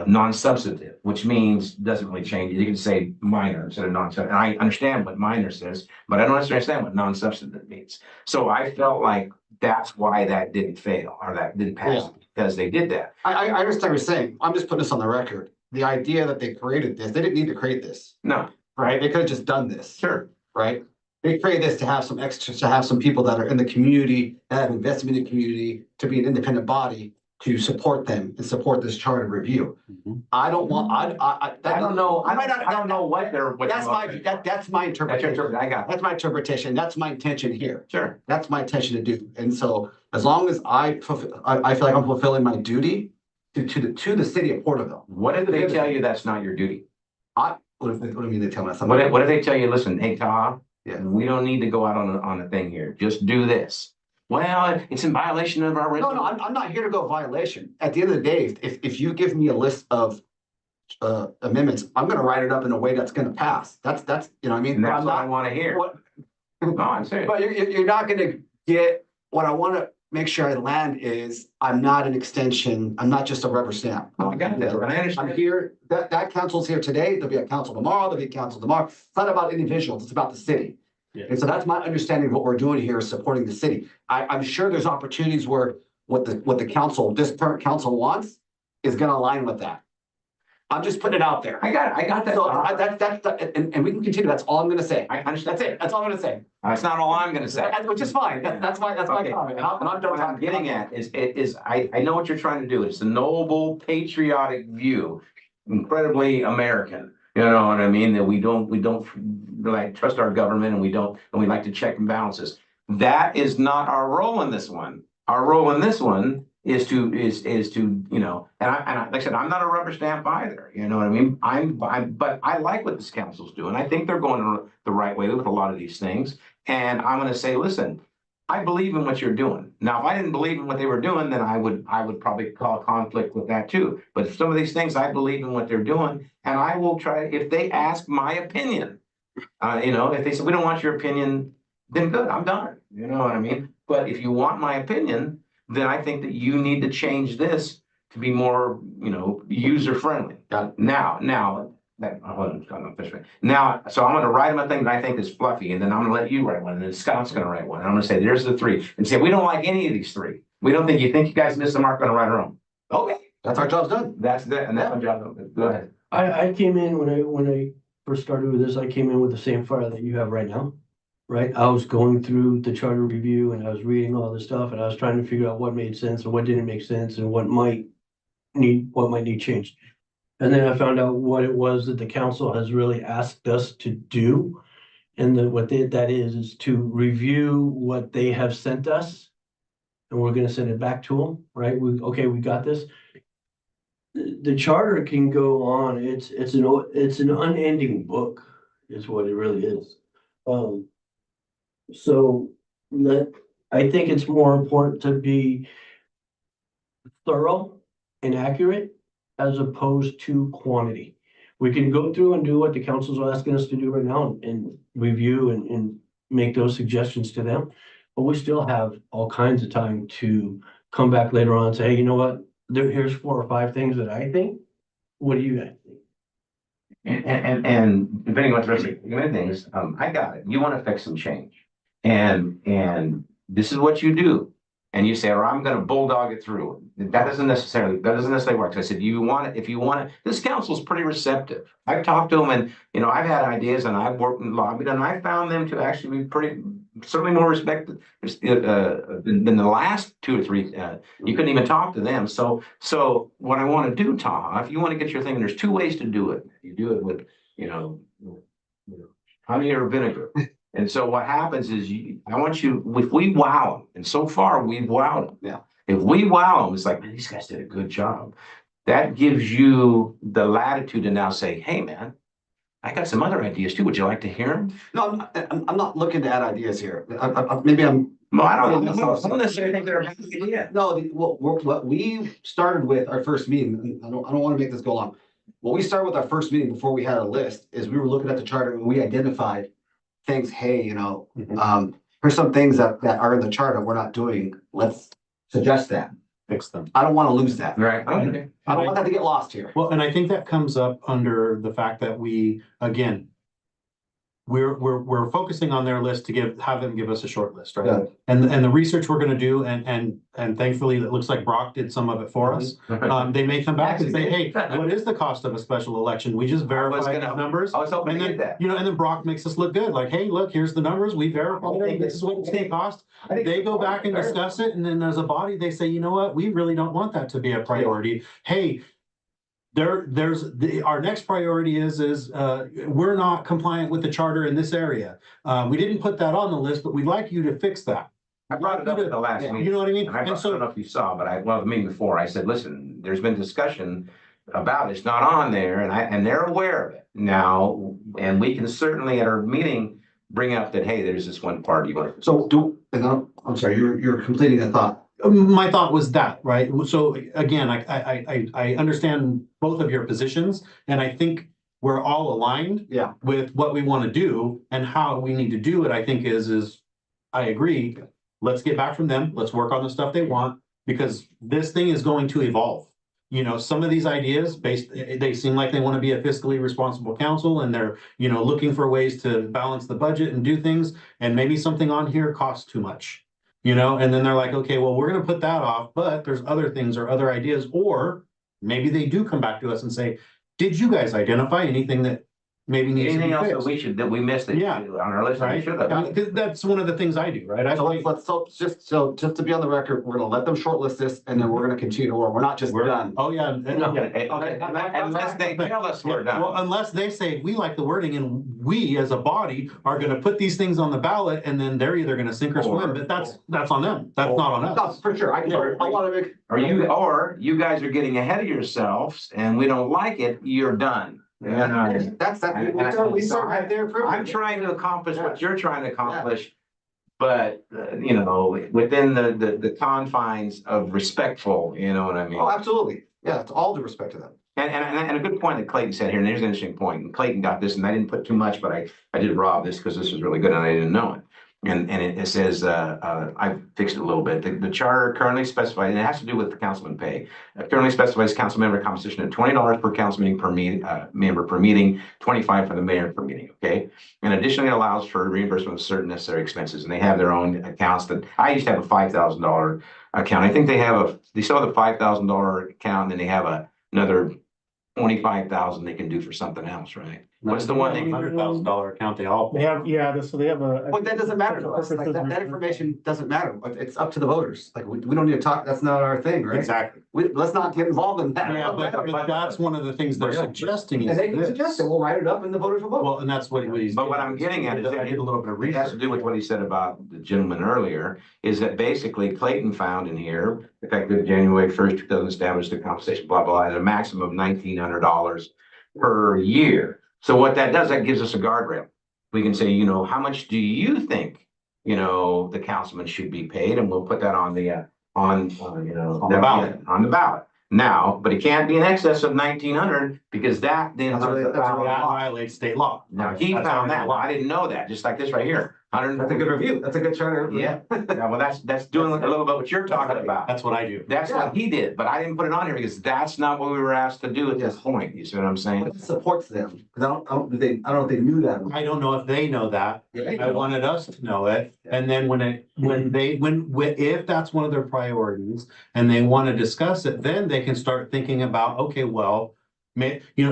S1: non-substantive, which means doesn't really change. You can say minor instead of non-substantive. And I understand what minor says, but I don't understand what non-substantive means. So I felt like that's why that didn't fail or that didn't pass, because they did that.
S6: I understand what you're saying. I'm just putting this on the record. The idea that they created this, they didn't need to create this,
S1: No,
S6: right? They could have just done this,
S1: sure.
S6: right? They created this to have some extra, to have some people that are in the community, that have investment in the community, to be an independent body, to support them and support this charter review. I don't want,
S1: I don't know. I don't know what they're.
S6: That's
S1: That's
S6: my
S1: your
S6: interpretation.
S1: interpretation. I got it.
S6: That's my interpretation. That's my intention here.
S1: Sure.
S6: That's my intention to do. And so as long as I feel like I'm fulfilling my duty to the city of Porterville.
S1: What if they tell you that's not your duty?
S6: What do you mean they tell me something?
S1: What if they tell you, listen, hey, Taha,
S6: Yeah.
S1: we don't need to go out on a thing here. Just do this. Well, it's in violation of our.
S6: No, I'm not here to go violation. At the end of the day, if you give me a list of amendments, I'm gonna write it up in a way that's gonna pass. That's, you know what I mean?
S1: And that's
S6: I'm
S1: what I
S6: not-
S1: want to hear.
S6: what-
S1: No, I'm serious.
S6: But you're not gonna get, what I wanna make sure I land is, I'm not an extension, I'm not just a rubber stamp.
S1: Oh, I got that. And I
S6: I'm
S1: understand.
S6: here, that council's here today, there'll be a council tomorrow, there'll be a council tomorrow. It's not about individuals, it's about the city.
S2: Yeah.
S6: And so that's my understanding of what we're doing here is supporting the city. I'm sure there's opportunities where what the council, this current council wants is gonna align with that. I'm just putting it out there.
S1: I got it. I got that.
S6: So and we can continue, that's all I'm gonna say.
S1: I understand.
S6: That's it, that's all I'm gonna say.
S1: That's not all I'm gonna say.
S6: Which is fine, that's my
S1: Okay.
S6: comment, and I'm done.
S1: What I'm getting at is I know what you're trying to do. It's a noble, patriotic view, incredibly American. You know what I mean? That we don't like trust our government, and we like to check and balances. That is not our role in this one. Our role in this one is to and I like I said, I'm not a rubber stamp either. You know what I mean? But I like what this council's doing. I think they're going the right way with a lot of these things. And I'm going to say, listen, I believe in what you're doing. Now, if I didn't believe in what they were doing, then I would probably call conflict with that too. But some of these things, I believe in what they're doing, and I will try. If they ask my opinion, if they say we don't want your opinion, then good, I'm done. You know what I mean? But if you want my opinion, then I think that you need to change this to be more, user friendly. Now. That, now, so I'm gonna write them a thing that I think is fluffy, and then I'm gonna let you write one, and then Scott's gonna write one, and I'm gonna say, there's the three, and say, we don't like any of these three. We don't think you guys missed the mark, gonna write our own. Okay,
S6: That's our job's done.
S1: that's my job. Go ahead.
S7: I came in when I first started with this, I came in with the same fire that you have right now. Right? I was going through the charter review and I was reading all this stuff and I was trying to figure out what made sense and what didn't make sense and what might need changed. And then I found out what it was that the council has really asked us to do. And that is to review what they have sent us. And we're gonna send it back to them, right? We got this. The charter can go on, it's an unending book, is what it really is. So I think it's more important to be thorough and accurate as opposed to quantity. We can go through and do what the council's asking us to do right now and review and make those suggestions to them. But we still have all kinds of time to come back later on and say, hey, you know what? Here's 4 or 5 things that I think. What do you guys think?
S1: And depending on what the rest of the things, I got it. You want to affect some change. And this is what you do. and you say, or I'm gonna bulldog it through. That doesn't necessarily work. So I said, if you want it, this council's pretty receptive. I've talked to them and, I've had ideas and I've worked and lobbied and I found them to actually be certainly more respected than the last 2 or 3. You couldn't even talk to them. So what I want to do, Taha, if you want to get your thing, there's 2 ways to do it. You do it with, honey or vinegar. And so what happens is if we wow them, and so far we've wowed them.
S6: Yeah.
S1: If we wow them, it's like, man, these guys did a good job. That gives you the latitude to now say, hey, man, I got some other ideas too. Would you like to hear them?
S6: No, I'm not looking to add ideas here. Maybe I'm.
S1: Well, I don't necessarily think they're a bad idea.
S6: No, what we started with our first meeting, I don't want to make this go long. What we started with our first meeting before we had a list is we were looking at the charter and we identified things, hey, here's some things that are in the charter we're not doing. Let's suggest that.
S2: Fix them.
S6: I don't want to lose that.
S1: Right. Okay.
S6: I don't want that to get lost here.
S2: Well, and I think that comes up under the fact that we're focusing on their list to have them give us a short list, right?
S6: Yeah.
S2: And the research we're gonna do, and thankfully, it looks like Brock did some of it for us. They may come back and say, hey, what is the cost of a special election? We just verified the numbers.
S1: I was hoping
S2: And
S1: to
S2: then,
S1: get that.
S2: and then Brock makes us look good, like, hey, look, here's the numbers, we verified it, this is what it's gonna cost. They go back and discuss it, and then as a body, they say, you know what, we really don't want that to be a priority. Hey, our next priority is we're not compliant with the charter in this area. We didn't put that on the list, but we'd like you to fix that.
S1: I brought it up at the last meeting.
S2: You know what I mean?
S1: And I
S2: And
S1: don't
S2: so,
S1: know if you saw, but the meeting before, I said, listen, there's been discussion about it's not on there, and they're aware of it now, and we can certainly at our meeting bring up that, hey, there's this one part you want.
S6: So I'm sorry, you're completing a thought.
S2: my thought was that, right? So again, I understand both of your positions, and I think we're all aligned.
S6: Yeah.
S2: With what we want to do and how we need to do it. I think is I agree. Let's get back from them. Let's work on the stuff they want, because this thing is going to evolve. You know, some of these ideas they seem like they want to be a fiscally responsible council, and they're, you know, looking for ways to balance the budget and do things. And maybe something on here costs too much, you know, and then they're like, okay, well, we're going to put that off, but there's other things or other ideas, or maybe they do come back to us and say, did you guys identify anything that maybe needs to be
S1: Anything else
S2: fixed?
S1: that we missed that
S2: Yeah.
S1: on our list?
S2: Right?
S1: Should have.
S2: That's one of the things I do, right?
S6: Just to be on the record, we're gonna let them shortlist this, and then we're gonna continue to work. We're not just done.
S2: Oh, yeah.
S1: Unless they tell us we're done.
S2: Well, unless they say, we like the wording, and we as a body are gonna put these things on the ballot, and then they're either gonna sink or swim, but that's on them. That's not on
S6: No,
S2: us.
S6: for sure. I wanna make.
S1: Or you guys are getting ahead of yourselves and we don't like it, you're done. And,
S6: That's we start right there.
S1: I'm trying to accomplish what you're trying to accomplish, but, you know, within the confines of respectful, you know what I mean?
S6: Oh, absolutely. Yeah, it's all due respect to them.
S1: And a good point that Clayton said here, and there's an interesting point, and Clayton got this, and I didn't put too much, but I did rob this because this was really good and I didn't know it. And it says, I fixed it a little bit. The charter currently specifies, and it has to do with the councilman pay. Currently specifies council member compensation at $20 per council meeting member per meeting, 25 for the mayor per meeting. Okay. And additionally allows for reimbursement of certain necessary expenses. And they have their own accounts that I used to have a $5,000 account. I think they still have a $5,000 account, and then they have another 25,000 they can do for something else, right? What's the one?
S2: $100,000 account they all.
S3: They have, so they have a.
S6: But that doesn't matter to us. Like that information doesn't matter. It's up to the voters. Like we don't need to talk. That's not our thing, right?
S2: Exactly.
S6: Let's not get involved in that.
S2: Yeah, but that's one of the things they're suggesting.
S6: And they can suggest it. We'll write it up and the voters will vote.
S2: Well, and that's what he's.
S1: But what I'm getting at is
S2: I did a little bit of
S1: it has
S2: research.
S1: to do with what he said about the gentleman earlier, is that basically Clayton found in here, effective January 1st, 2000, established a compensation, blah, blah, at a maximum of $1,900 per year. So what that does, that gives us a guardrail. We can say, you know, how much do you think, you know, the councilman should be paid? And we'll put that on the, on the ballot. Now, but it can't be in excess of 1,900, because that then
S2: That violates state law.
S1: Now, he found that. Well, I didn't know that, just like this right here.
S6: That's a good review. That's a good charter.
S1: Yeah, yeah, well, that's doing a little bit what you're talking about.
S2: That's what I do.
S1: That's what he did, but I didn't put it on here because that's not what we were asked to do at this point. You see what I'm saying?
S6: What supports them? Because I don't know if they knew that.
S2: I don't know if they know that. I
S6: Yeah.
S2: wanted us to know it. And then if that's one of their priorities and they want to discuss it, then they can start thinking about, okay, well,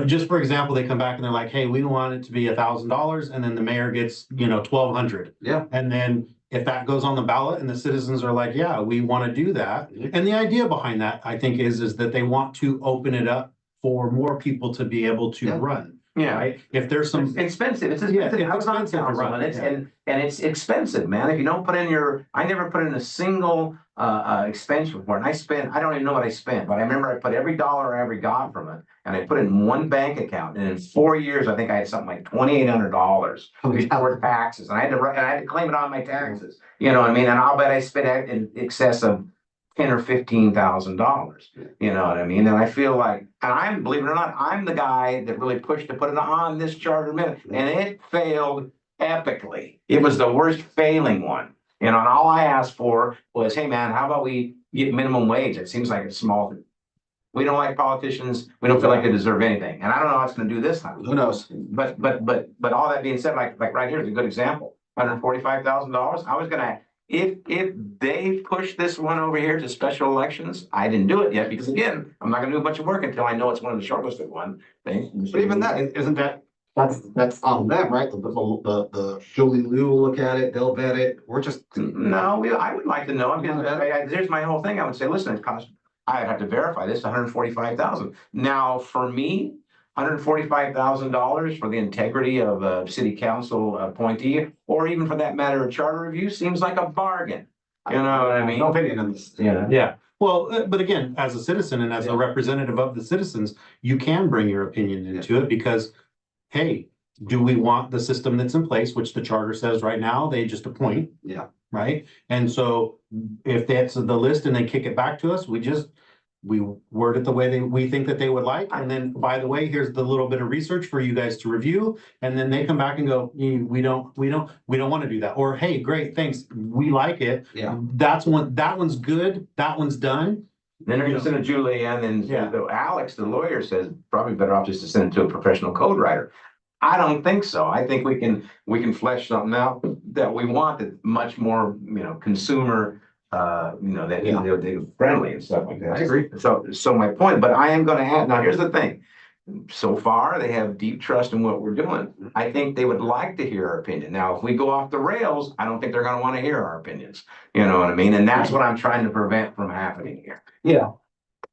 S2: just for example, they come back and they're like, hey, we want it to be $1,000 and then the mayor gets, 1,200.
S6: Yeah.
S2: And then if that goes on the ballot and the citizens are like, yeah, we want to do that. And the idea behind that, I think, is that they want to open it up for more people to be able to
S6: Yeah.
S2: run.
S1: Yeah.
S2: Right? If there's some.
S1: It's expensive. It's
S2: Yeah,
S1: expensive.
S2: it's
S1: I was on
S2: expensive to
S1: council
S2: run,
S1: and it's,
S2: yeah.
S1: and it's expensive, man. If you don't put in I never put in a single, expense report. And I don't even know what I spent, but I remember I put every dollar I ever got from it. And I put it in one bank account. And in 4 years, I think I had something like $2,800 before taxes. And I had to claim it on my taxes. You know what I mean? And I'll bet I spent in excess of $10,000 or $15,000. You know what I mean? And I feel like, and believe it or not, I'm the guy that really pushed to put it on this charter amendment, and it failed epically. It was the worst failing one. And all I asked for was, hey man, how about we get minimum wage? It seems like a small thing. We don't like politicians. We don't feel like they deserve anything. And I don't know how it's gonna do this time.
S6: Who knows?
S1: But all that being said, like right here is a good example. $145,000. I was gonna, if they push this one over here to special elections, I didn't do it yet because again, I'm not gonna do a bunch of work until I know it's one of the shortlisted one things.
S6: But even that, isn't that's on them, right? The Julie Lou will look at it, they'll vet it. We're just.
S1: No, I would like to know. I mean, here's my whole thing. I would say, listen, it costs, I have to verify this, $145,000. Now, for me, $145,000 for the integrity of a city council appointee, or even for that matter, a charter review seems like a bargain. You know what I mean?
S6: No opinion on this.
S1: Yeah.
S2: Yeah, well, but again, as a citizen and as a representative of the citizens, you can bring your opinion into it because, hey, do we want the system that's in place, which the charter says right now, they just appoint?
S6: Yeah.
S2: Right? And so if that's the list and they kick it back to us, we word it the way we think that they would like. And then, by the way, here's the little bit of research for you guys to review. And then they come back and go, we don't want to do that. Or, hey, great, thanks. We like it.
S6: Yeah.
S2: That one's good. That one's done.
S1: Then they're gonna send it to Julianne and
S2: Yeah.
S1: Alex, the lawyer, says probably better off just to send it to a professional code writer. I don't think so. I think we can flesh something out that we want that's much more, consumer, that they're friendly and stuff like that.
S6: I agree.
S1: So my point, but I am gonna add, now here's the thing. So far, they have deep trust in what we're doing. I think they would like to hear our opinion. Now, if we go off the rails, I don't think they're gonna want to hear our opinions. You know what I mean? And that's what I'm trying to prevent from happening here.
S6: Yeah.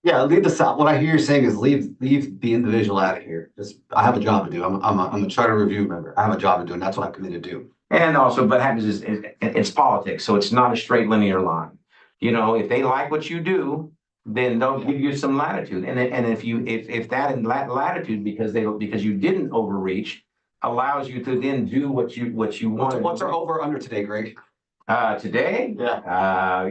S6: Yeah, leave this out. What I hear you saying is leave the individual out of here. I have a job to do. I'm a charter review member. I have a job to do, and that's what I'm committed to.
S1: And also, what happens is it's politics, so it's not a straight linear line. If they like what you do, then they'll give you some latitude. And if that latitude because you didn't overreach allows you to then do what you want.
S6: What's our over under today, Greg?
S1: Today?
S6: Yeah.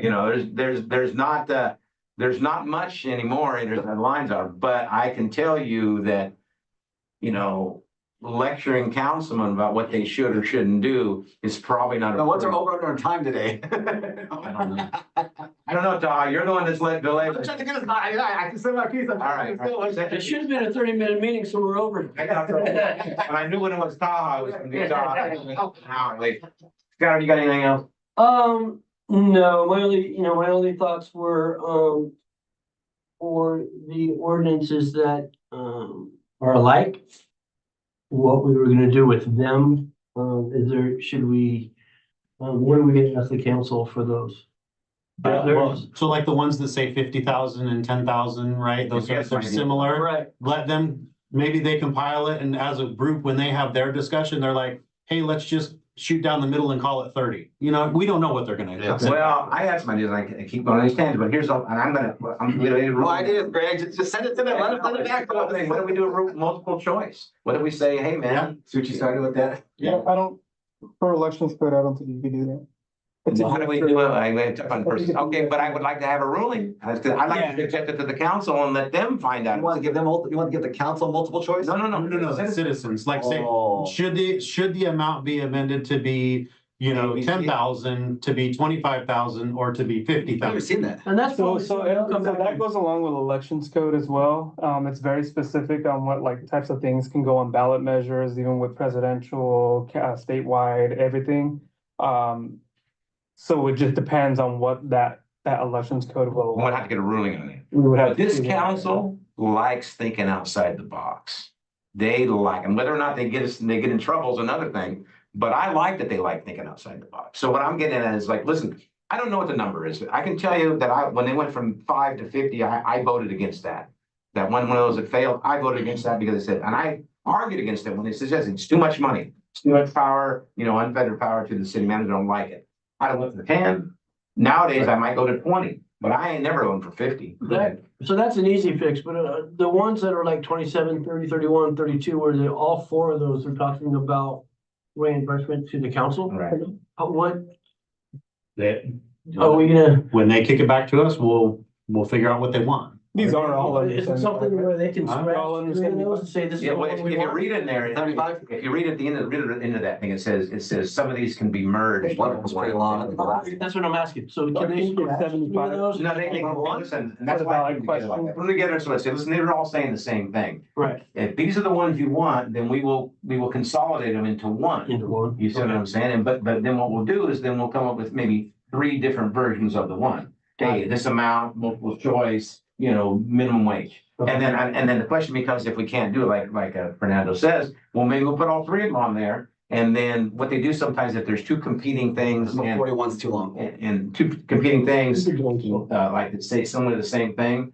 S1: There's not much anymore, and the lines are, but I can tell you that, lecturing councilmen about what they should or shouldn't do is probably not.
S6: Now, what's our over under time today?
S1: I don't know, Taha, you're the one that's led delay.
S6: I'm trying to get us, I can send my piece.
S1: All right.
S7: It should have been a 30-minute meeting, so we're over.
S1: I got it. And I knew when it was Taha, it was gonna be Taha. An hour late. Scott, you got anything else?
S7: No, my only thoughts were, for the ordinances that, are alike. What we were gonna do with them, what are we gonna ask the council for those?
S2: So like the ones that say 50,000 and 10,000, right? Those
S1: Yes,
S2: are similar.
S7: Right,
S2: Let them, maybe they compile it and as a group, when they have their discussion, they're like, hey, let's just shoot down the middle and call it 30. We don't know what they're gonna
S6: Yeah.
S2: do.
S1: Well, I had some ideas, I keep going on these tangents, but here's, and I'm.
S6: No ideas, Greg. Just send it to them. Let us send it back.
S1: What do we do, multiple choice? What do we say, hey, man?
S6: See what you started with that?
S2: Yeah.
S3: I don't, for elections code, I don't think you can do that. It's
S1: How do we do it? I went to one person. Okay, but I would like to have a ruling. I'd like to suggest it to the council and let them find out.
S6: You want to give the council multiple choice?
S1: No.
S2: No, the citizens, like say,
S6: Oh.
S2: should the amount be amended to be you know,
S1: ABC.
S2: 10,000 to be 25,000 or to be
S6: I've never
S2: 50,000.
S6: seen that.
S7: And that's
S3: So,
S7: probably
S3: so,
S7: something that'll come
S3: so
S7: back
S3: that
S7: in.
S3: goes along with elections code as well. It's very specific on what like types of things can go on ballot measures, even with presidential, statewide, everything. So it just depends on what that elections code will.
S1: We'll have to get a ruling on it.
S3: We would have.
S1: But this
S3: to-
S1: council likes thinking outside the box. They like, and whether or not they get in trouble is another thing. But I like that they like thinking outside the box. So what I'm getting at is like, listen, I don't know what the number is. I can tell you that when they went from 5 to 50, I voted against that. That one of those that failed, I voted against that because they said, and I argued against it when they suggested it's too much money. It's too much power, unfettered power to the city manager. Don't like it. I don't went for 10. Nowadays, I might go to 20, but I ain't never going for 50.
S7: So that's an easy fix, but the ones that are like 27, 30, 31, 32, where they all four of those are talking about reimbursement to the council.
S1: Right.
S7: What
S2: That,
S7: are we gonna?
S2: when they kick it back to us, we'll figure out what they want.
S3: These are all.
S7: Is it something where they can
S2: I'm
S7: scratch
S3: all
S7: through
S3: understanding.
S7: those and say this is
S1: Yeah,
S7: the
S1: well,
S7: one
S1: if
S7: we
S1: you
S7: want?
S1: read in there,
S6: 35?
S1: if you read at the end of that thing, it says some of these can be merged.
S6: One was pretty long.
S7: That's what I'm asking. So
S3: I
S7: can they
S3: think it's
S7: scratch through
S3: 75.
S7: those?
S1: No, they listen, and that's
S3: What
S1: why I
S3: about
S1: put together like that. Put them together, so I say, listen, they're all saying the same thing.
S7: Right,
S1: If these are the ones you want, then we will consolidate them into one.
S7: into one.
S1: You see what I'm saying? And but then what we'll do is then we'll come up with maybe 3 different versions of the one. Hey, this amount, multiple choice, minimum wage. And then the question becomes, if we can't do it like Fernando says, well, maybe we'll put all 3 of them on there. And then what they do sometimes, if there's 2 competing things and
S6: 41's too long.
S1: and 2 competing things, like to say somewhere the same thing,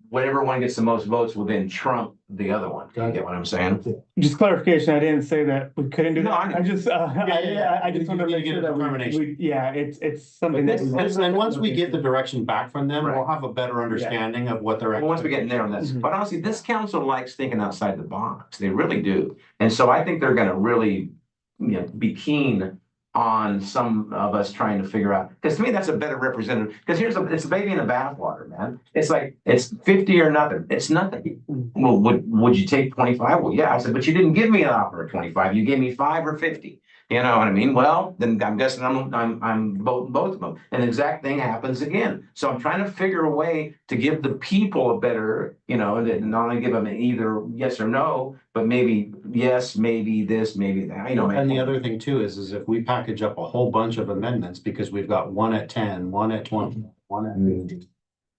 S1: whatever one gets the most votes will then trump the other one. You get what I'm saying?
S3: Just clarification, I didn't say that we couldn't do
S1: No,
S3: that.
S1: I know.
S3: I just, I just want to make sure that
S2: determination.
S3: yeah, it's something that.
S2: And once we get the direction back from them, we'll
S1: Right.
S2: have a better understanding of what they're.
S1: Well, once we get in there on this,
S3: Mhm.
S1: but honestly, this council likes thinking outside the box. They really do. And so I think they're gonna really, be keen on some of us trying to figure out, because to me, that's a better representative, because it's a baby in the bathwater, man. It's like, it's 50 or nothing. It's nothing. Well, would you take 25? Well, yeah. I said, but you didn't give me an offer of 25. You gave me 5 or 50. You know what I mean? Well, then I'm guessing I'm voting both of them. And the exact thing happens again. So I'm trying to figure a way to give the people a better, that not only give them an either yes or no, but maybe yes, maybe this, maybe that,
S2: And the other thing too is if we package up a whole bunch of amendments, because we've got one at 10, one at 20, one at 50,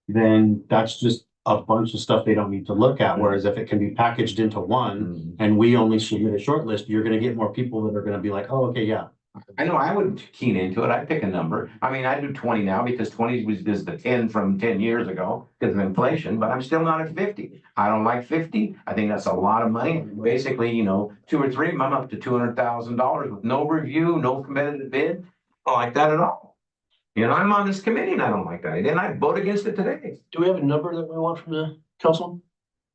S2: then that's just a bunch of stuff they don't need to look at. Whereas if it can be packaged into one and we only submit a short list, you're gonna get more people that are gonna be like, oh, okay, yeah.
S1: I know I would keen into it. I'd pick a number. I mean, I do 20 now because 20 is the 10 from 10 years ago because of inflation, but I'm still not at 50. I don't like 50. I think that's a lot of money. Basically, 2 or 3, I'm up to $200,000 with no review, no competitive bid. I don't like that at all. I'm on this committee and I don't like that. And I vote against it today.
S7: Do we have a number that we want from the council?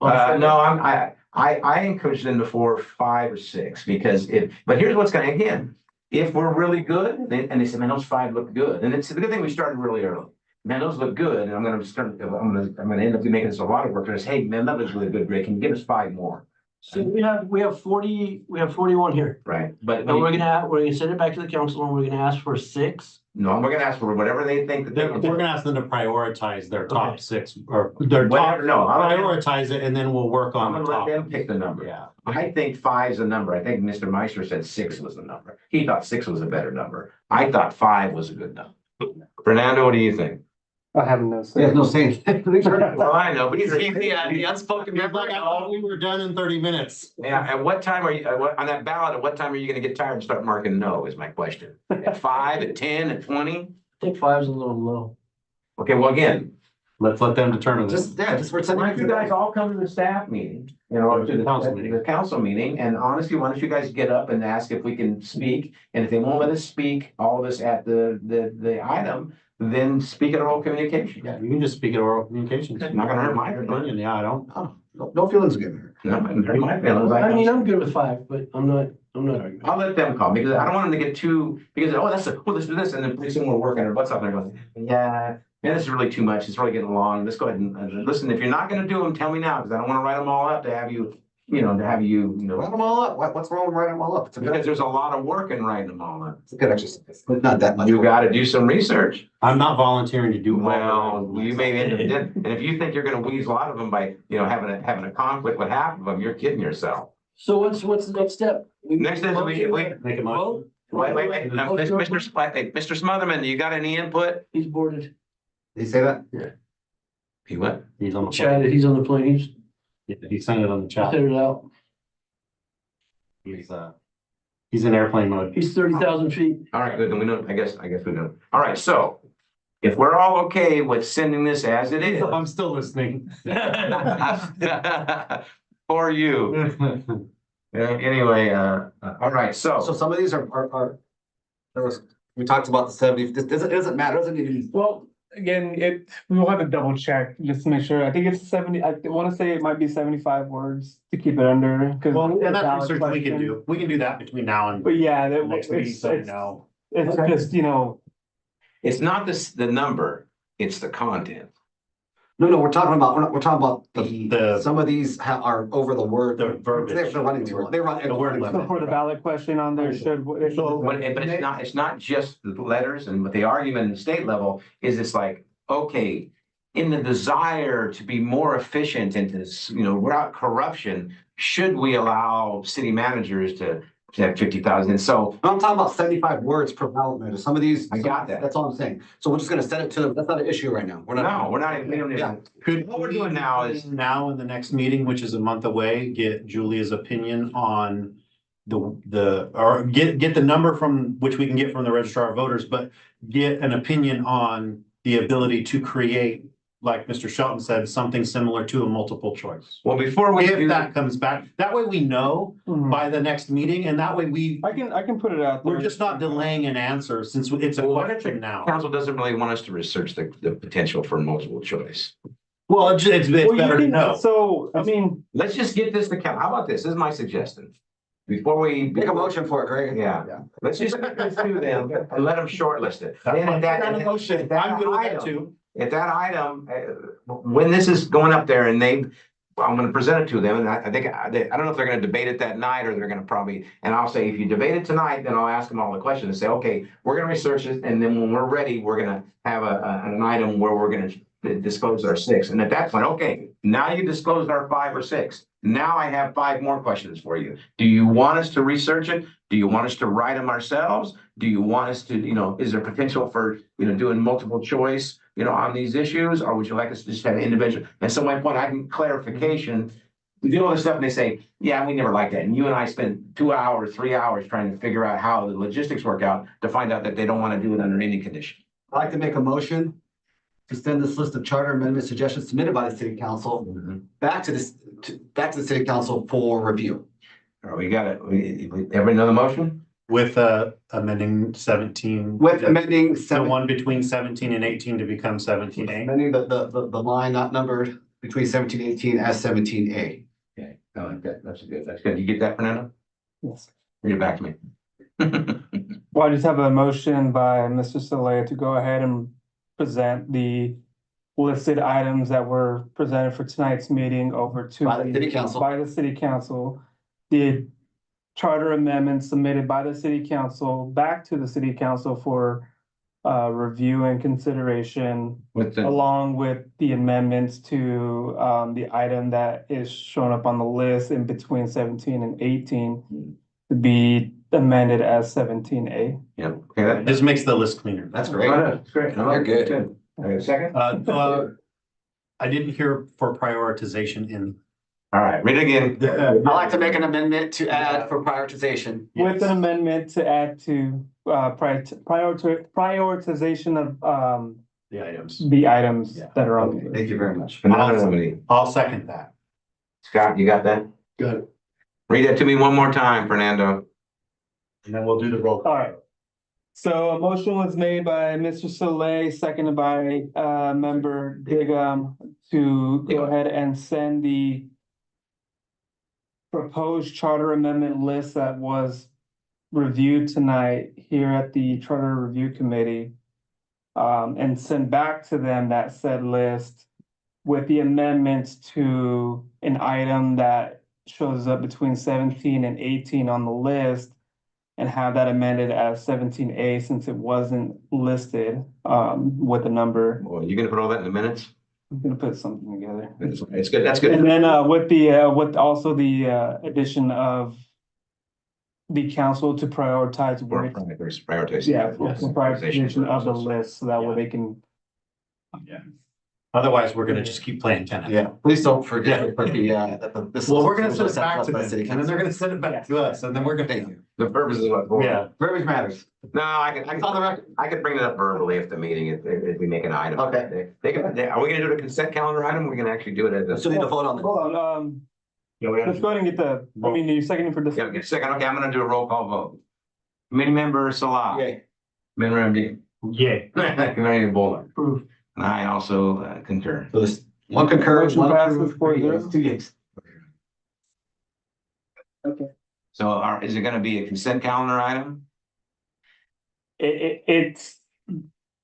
S1: No, I encourage them to 4, 5, or 6 because but here's what's going to, again, if we're really good, and they say, man, those 5 look good. And it's the good thing we started really early. Man, those look good. And I'm going to end up making this a lot of work. And say, hey, man, that looks really good, Greg. Can you give us 5 more?
S7: So we have 41 here.
S1: Right. But
S7: And we're gonna send it back to the council and we're gonna ask for 6.
S1: no, we're going to ask for whatever they think that they
S2: We're
S1: can.
S2: gonna ask them to prioritize their top
S7: Okay.
S2: 6 or their top,
S1: Whatever, no,
S2: prioritize it and then we'll work
S1: I'm
S2: on
S1: going
S2: the
S1: to let
S2: top.
S1: them pick the number.
S2: Yeah.
S1: I think 5 is the number. I think Mr. Meister said 6 was the number. He thought 6 was a better number. I thought 5 was a good number. Fernando, what do you think?
S3: I have no
S6: Yeah,
S3: say.
S6: no saying.
S1: Well, I know, but he's.
S6: The unspoken
S2: I thought we were done in 30 minutes.
S1: Yeah, at what time are you, on that ballot, at what time are you gonna get tired and start marking no is my question. At 5, at 10, at 20?
S7: I think 5 is a little low.
S1: Okay, well, again,
S2: Let's let them determine this.
S6: Just we're
S1: why
S6: sending.
S1: don't you guys all come to the staff meeting, or to the council meeting, and honestly, why don't you guys get up and ask if we can speak? And if they won't let us speak, all of us at the item, then speak at oral communication.
S2: Yeah, you can just speak at oral communications.
S1: Not gonna hurt my
S2: opinion. Yeah, I don't.
S6: Oh, no feelings getting hurt.
S1: No, it doesn't hurt my feelings.
S7: I mean, I'm good with 5, but I'm not arguing.
S1: I'll let them call because I don't want them to get too, because, let's do this, and then pretty soon we're working our butts off, and they're going, yeah, this is really too much, it's really getting long, let's go ahead and listen, if you're not gonna do them, tell me now, because I don't wanna write them all up to have you to have you,
S6: Write them all up. What's wrong with writing them all up? It's a
S1: because
S6: good,
S1: there's a lot of work in writing them all up.
S6: it's a good exercise. It's not that much.
S1: You
S6: work.
S1: gotta do some research.
S2: I'm not volunteering to do. all
S1: Well,
S2: of it.
S1: you may end up, and if you think you're gonna weasel out of them by, having a conflict with half of them, you're kidding yourself.
S7: So what's the next step?
S1: Next is we,
S2: Make a motion.
S1: wait, Mr. Smotherman, you got any input?
S7: He's boarded.
S6: Did you say that?
S1: He what?
S2: He's on the
S7: Chad,
S2: plane.
S7: he's on the plane.
S2: He sent it on the chat.
S7: Set it out.
S2: He's in airplane mode.
S7: He's 30,000 feet.
S1: All right, good, then we know, I guess we know. All right, so if we're all okay with sending this as it is.
S2: I'm still listening.
S1: For you. Anyway, all right,
S6: So
S1: so,
S6: some of these are, we talked about the 70, it doesn't matter, it doesn't even.
S3: Well, again, we will have to double check just to make sure. I think it's 70, I want to say it might be 75 words to keep it under.
S2: Well, and that's research we can do. We can do that between now and
S3: But yeah,
S2: the next meeting,
S3: it's,
S2: so no.
S3: it's
S6: Okay.
S3: just,
S1: it's not the number, it's the content.
S6: No, we're talking about
S2: The-
S6: some of these are over the word.
S2: The verbiage.
S6: They're running too long. They run.
S2: The word
S3: so
S2: limit.
S3: for the ballot question on there should.
S1: But it's not just the letters, and what the argument in the state level is, it's like, okay, in the desire to be more efficient and to, without corruption, should we allow city managers to have 50,000? And so,
S6: I'm talking about 75 words per ballot measure. Some of these.
S1: I got that.
S6: That's all I'm saying. So we're just gonna send it to them. That's not an issue right now. We're not.
S1: no, we're not, we don't
S6: Yeah.
S1: even,
S2: Could
S1: What we're
S2: we,
S1: doing now is-
S2: now in the next meeting, which is a month away, get Julia's opinion on or get the number from, which we can get from the registrar of voters, but get an opinion on the ability to create, like Mr. Shelton said, something similar to a multiple choice.
S1: well, before we
S2: If
S1: do
S2: that comes back, that way we know
S3: Mhm.
S2: by the next meeting, and that way
S3: I can put it out there.
S2: we're just not delaying an answer since it's a
S1: Well, what if
S2: question now.
S1: council doesn't really want us to research the potential for multiple choice?
S2: Well, it's
S3: Well, you
S2: better to
S3: can-
S2: know.
S3: So, I mean,
S1: Let's just get this to count. How about this? This is my suggestion. Before we.
S6: Make a motion for it, Greg.
S1: Yeah. Let's just get this through them and let them shortlist it. Then at that-
S2: I'm good with that
S1: item-
S2: too.
S1: If that item, when this is going up there and I'm gonna present it to them, and I think, I don't know if they're gonna debate it that night, or they're gonna probably, and I'll say, if you debate it tonight, then I'll ask them all the questions and say, okay, we're gonna research it, and then when we're ready, we're gonna have an item where we're gonna disclose our 6. And at that point, okay, now you disclosed our 5 or 6. Now I have 5 more questions for you. Do you want us to research it? Do you want us to write them ourselves? Do you want us to, is there potential for, doing multiple choice, on these issues? Or would you like us to just have individual? And so my point, I can clarification. We do all this stuff and they say, yeah, we never liked that. And you and I spent 2 hours, 3 hours trying to figure out how the logistics work out to find out that they don't want to do it under any condition.
S6: I'd like to make a motion to send this list of charter amendment suggestions submitted by the city council back to the city council for review.
S1: All right, we got it. Everybody know the motion?
S2: With amending 17.
S6: With amending
S2: The one between 17 and 18 to become 17A.
S6: amending the line not numbered between 17 and 18 as 17A.
S1: Okay, I like that. That's good. That's good. You get that, Fernando?
S3: yes.
S1: Read it back to me.
S3: Well, I just have a motion by Mr. Soleil to go ahead and present the listed items that were presented for tonight's meeting over to.
S6: By the city council.
S3: By the city council. The charter amendments submitted by the city council back to the city council for review and consideration,
S1: With the,
S3: along with the amendments to the item that is shown up on the list in between 17 and 18 to be amended as 17A.
S1: yeah, okay, that,
S2: This makes the list cleaner.
S6: That's great.
S1: That's great.
S6: You're good.
S1: Okay, second?
S2: I didn't hear for prioritization in.
S1: All right, read it again.
S6: I'd like to make an amendment to add for prioritization.
S3: With an amendment to add to prioritization of
S2: The items.
S3: the items
S2: Yeah.
S3: that are on. the
S6: Thank you very much.
S1: Fernando, somebody.
S2: I'll second that.
S1: Scott, you got that?
S2: Good.
S1: Read that to me one more time, Fernando.
S2: And then we'll do the roll.
S3: All right. So a motion was made by Mr. Soleil, seconded by member Digum to go ahead and send the proposed charter amendment list that was reviewed tonight here at the Charter Review Committee. And send back to them that said list with the amendments to an item that shows up between 17 and 18 on the list and have that amended as 17A since it wasn't listed with a number.
S1: Well, you gonna put all that in the minutes?
S3: I'm gonna put something together.
S1: It's good, that's
S3: And
S1: good.
S3: then with also the addition of the council to prioritize
S1: Or
S3: which,
S1: prioritize.
S3: yeah, prioritization of the list, so that way they can.
S2: Otherwise, we're gonna just keep playing tennis.
S6: Yeah, please don't forget, but this.
S2: Well, we're gonna send it back to them, and then they're gonna send it back to us, and then we're
S6: Thank
S2: gonna.
S6: you.
S1: The purpose is what?
S2: Yeah.
S6: Verbiage matters.
S1: No, I
S6: It's on the record.
S1: could bring it up verbally if the meeting, if we make an item.
S6: Okay.
S1: Are we gonna do a consent calendar item? We're gonna actually do it as a.
S6: Still need to vote on it.
S3: Hold on,
S1: Yeah, we
S3: let's go ahead and get the, I mean, you're seconding for this.
S1: Yeah, get a second. Okay, I'm gonna do a roll call vote. Committee member Salah.
S6: Yay.
S1: Member MD.
S2: Yeah.
S1: Committee Bowler.
S3: Approved.
S1: And I also concur.
S6: So this one concurs, one
S3: Motion passes
S6: approves,
S3: 4-0.
S6: 2 yays.
S3: Okay.
S1: So is it gonna be a consent calendar item?
S3: It's,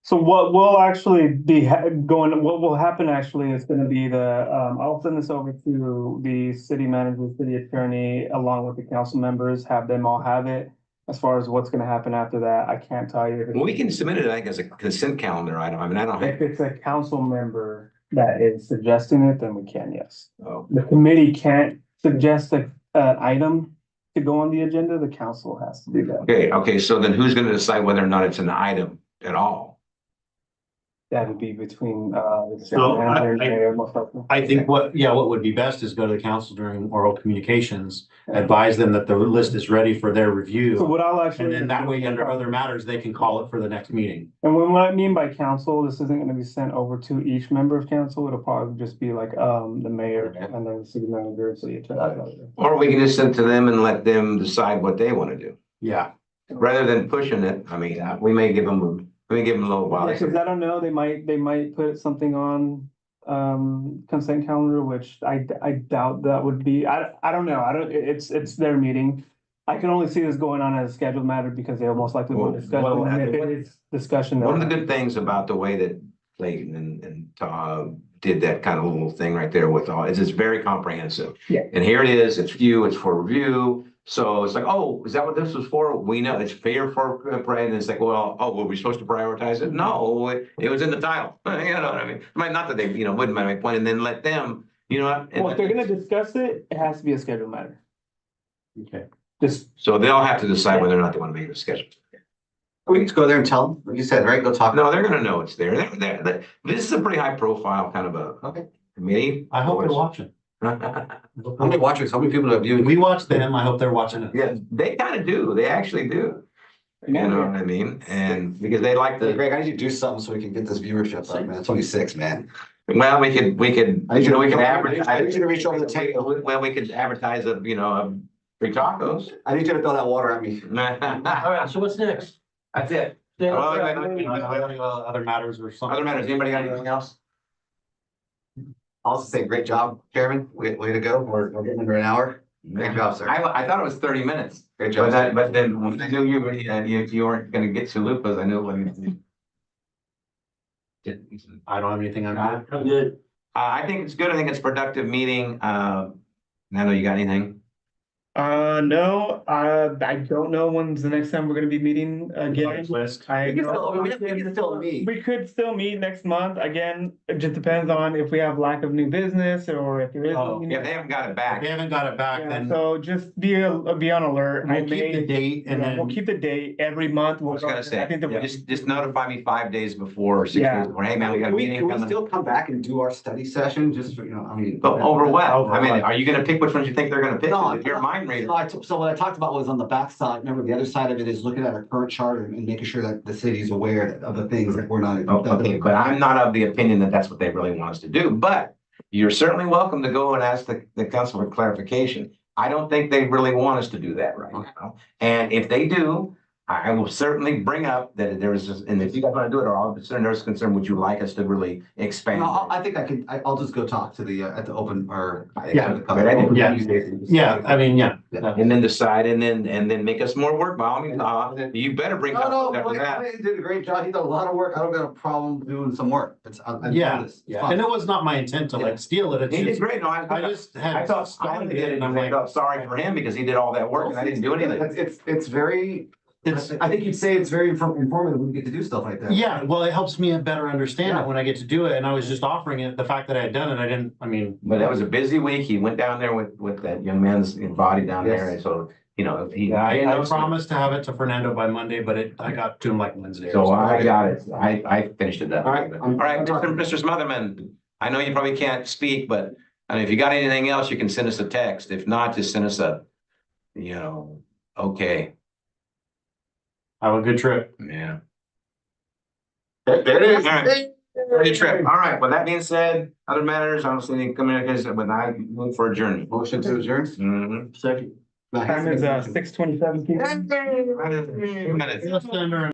S3: so what will actually be what will happen actually is gonna be I'll send this over to the city manager, city attorney, along with the council members, have them all have it. As far as what's gonna happen after that, I can't tell you.
S1: Well, we can submit it, I think, as a consent calendar item. I mean, I don't
S3: If
S1: have.
S3: it's a council member that is suggesting it, then we can, yes.
S1: Oh,
S3: The committee can't suggest an item to go on the agenda, the council has to do that.
S1: okay, so then who's gonna decide whether or not it's an item at all?
S3: That would be between, the
S2: So,
S3: manager and mayor, most likely.
S2: I think what would be best is go to the council during oral communications, advise them that the list is ready for their
S3: So
S2: review.
S3: what I'll actually.
S2: And then that way, under other matters, they can call it for the next meeting.
S3: And what I mean by council, this isn't gonna be sent over to each member of council, it'll probably just be like, the mayor and then the city manager and city attorney.
S1: Or we can just send it to them and let them decide what they wanna do.
S2: Yeah.
S1: Rather than pushing it, I mean, we may give them a little while.
S3: Yeah, cause I don't know, they might put something on, consent calendar, which I doubt that would be, I don't know, it's their meeting. I can only see this going on as a scheduled matter because they'll most likely will discuss,
S1: Well,
S3: and if it is discussion.
S1: One of the good things about the way that Clayton and did that kind of little thing right there with all, is it's very comprehensive.
S3: Yeah.
S1: And here it is, it's for review, so it's like, oh, is that what this was for? We know it's fair for, and it's like, well, oh, were we supposed to prioritize it? No, it was in the title, you know what I mean? Not that they, wouldn't mind my point, and then let them,
S3: Well, if they're gonna discuss it, it has to be a scheduled matter,
S2: Okay.
S3: just.
S1: So they'll have to decide whether or not they want to make it a schedule.
S6: We can just go there and tell them, like you said, right, go talk.
S1: No, they're gonna know it's there. This is a pretty high profile kind of a
S6: Okay.
S1: committee.
S2: I hope they're watching.
S6: How many watchers, how many people are viewing?
S2: We watch them. I hope they're watching it.
S1: Yeah, they kind of do. They actually do. You know what I mean? And because they like
S6: Hey,
S1: the,
S6: Greg, I need you to do something so we can get this viewership up, man. 26, man.
S1: well, we could,
S6: I need you to
S1: we could
S6: I need you
S1: advertise.
S6: to reach over the table.
S1: Well, we could advertise free tacos.
S6: I need you to throw that water at me.
S7: All right, so what's next?
S1: That's it.
S7: Yeah.
S2: Other matters or something.
S1: Other matters, anybody got anything else?
S6: I'll also say, great job, Chairman. Way to go. We're getting under an hour. Great job, sir.
S1: I thought it was 30 minutes.
S6: Great job. sir.
S1: But then when I knew you weren't gonna get chalupas, I knew when.
S2: I don't have anything on that.
S7: I'm good.
S1: I think it's good. I think it's a productive meeting. Nando, you got anything?
S3: No, I don't know when's the next time we're gonna be meeting again.
S2: List.
S3: I
S6: We can
S3: know-
S6: still- we can still meet.
S3: We could still meet next month. Again, it just depends on if we have lack of new business or if there is.
S2: Oh,
S1: Yeah, they haven't got it
S2: If
S1: back.
S2: they haven't got it back,
S3: Yeah,
S2: then
S3: so just be on alert. I
S2: we'll keep the
S3: may,
S2: date and
S3: we'll
S2: then.
S3: keep the date every month.
S1: I was gonna say,
S3: I think that.
S1: just notify me 5 days before, 6
S3: Yeah.
S1: days before. Hey, man, we got a
S6: Can we,
S1: meeting
S6: can we
S1: coming.
S6: still come back and do our study session, just for, I mean.
S1: But over what?
S2: Over
S1: I mean,
S2: what?
S1: are you gonna pick which ones you think they're gonna pick?
S6: No,
S1: If you're a mind reader.
S6: So what I talked about was on the backside, remember, the other side of it is looking at our current charter and making sure that the city's aware of the things that we're not.
S1: Okay, but I'm not of the opinion that that's what they really want us to do, but you're certainly welcome to go and ask the council for clarification. I don't think they really want us to do that right now. And if they do, I will certainly bring up that there is, and if you guys want to do it, or all concerned, there's concern, would you like us to really expand?
S6: No, I think I'll just go talk to the, at the open, or.
S2: Yeah,
S6: Open
S2: yeah.
S6: communication.
S2: Yeah, I mean, yeah.
S1: And then decide, and then make us more work, by all means, you better bring
S6: No,
S1: up
S6: no,
S1: after that.
S6: Wayne did a great job. He did a lot of work. I don't got a problem doing some work. It's, I
S2: Yeah,
S6: it's
S2: yeah,
S6: fun.
S2: and it was not my intent to like steal it, it's
S1: He did
S2: just,
S1: great, no,
S2: I just
S1: I
S2: had
S1: felt, I
S2: started
S1: did
S2: it
S1: it,
S2: and I'm
S1: I
S2: like,
S1: felt sorry for him because he did all that work and I didn't do anything.
S6: It's very,
S2: it's,
S6: I think you'd say it's very informative when you get to do stuff like that.
S2: yeah, well, it helps me better understand
S6: Yeah.
S2: it when I get to do it, and I was just offering it, the fact that I had done it, I didn't, I mean.
S1: But that was a busy week. He went down there with that young man's body down there,
S6: Yes.
S1: and so, you know, he.
S2: Yeah, I
S1: knows-
S2: promised to have it to Fernando by Monday, but I got to him like Wednesday. or
S1: So
S2: something.
S1: I got it. I finished it up.
S6: All right.
S1: All right, Mr. Smotherman, I know you probably can't speak, but if you got anything else, you can send us a text. If not, just send us a, okay,
S2: Have a good trip.
S1: yeah.
S6: There it is.
S1: All right. Good trip. All right, with that being said, other matters, I don't see any communications, when I move for adjournment.
S6: Motion to adjourn.
S1: Mhm.
S7: Second.
S3: Time is 6:27 p.m.
S1: Two minutes.
S2: Just under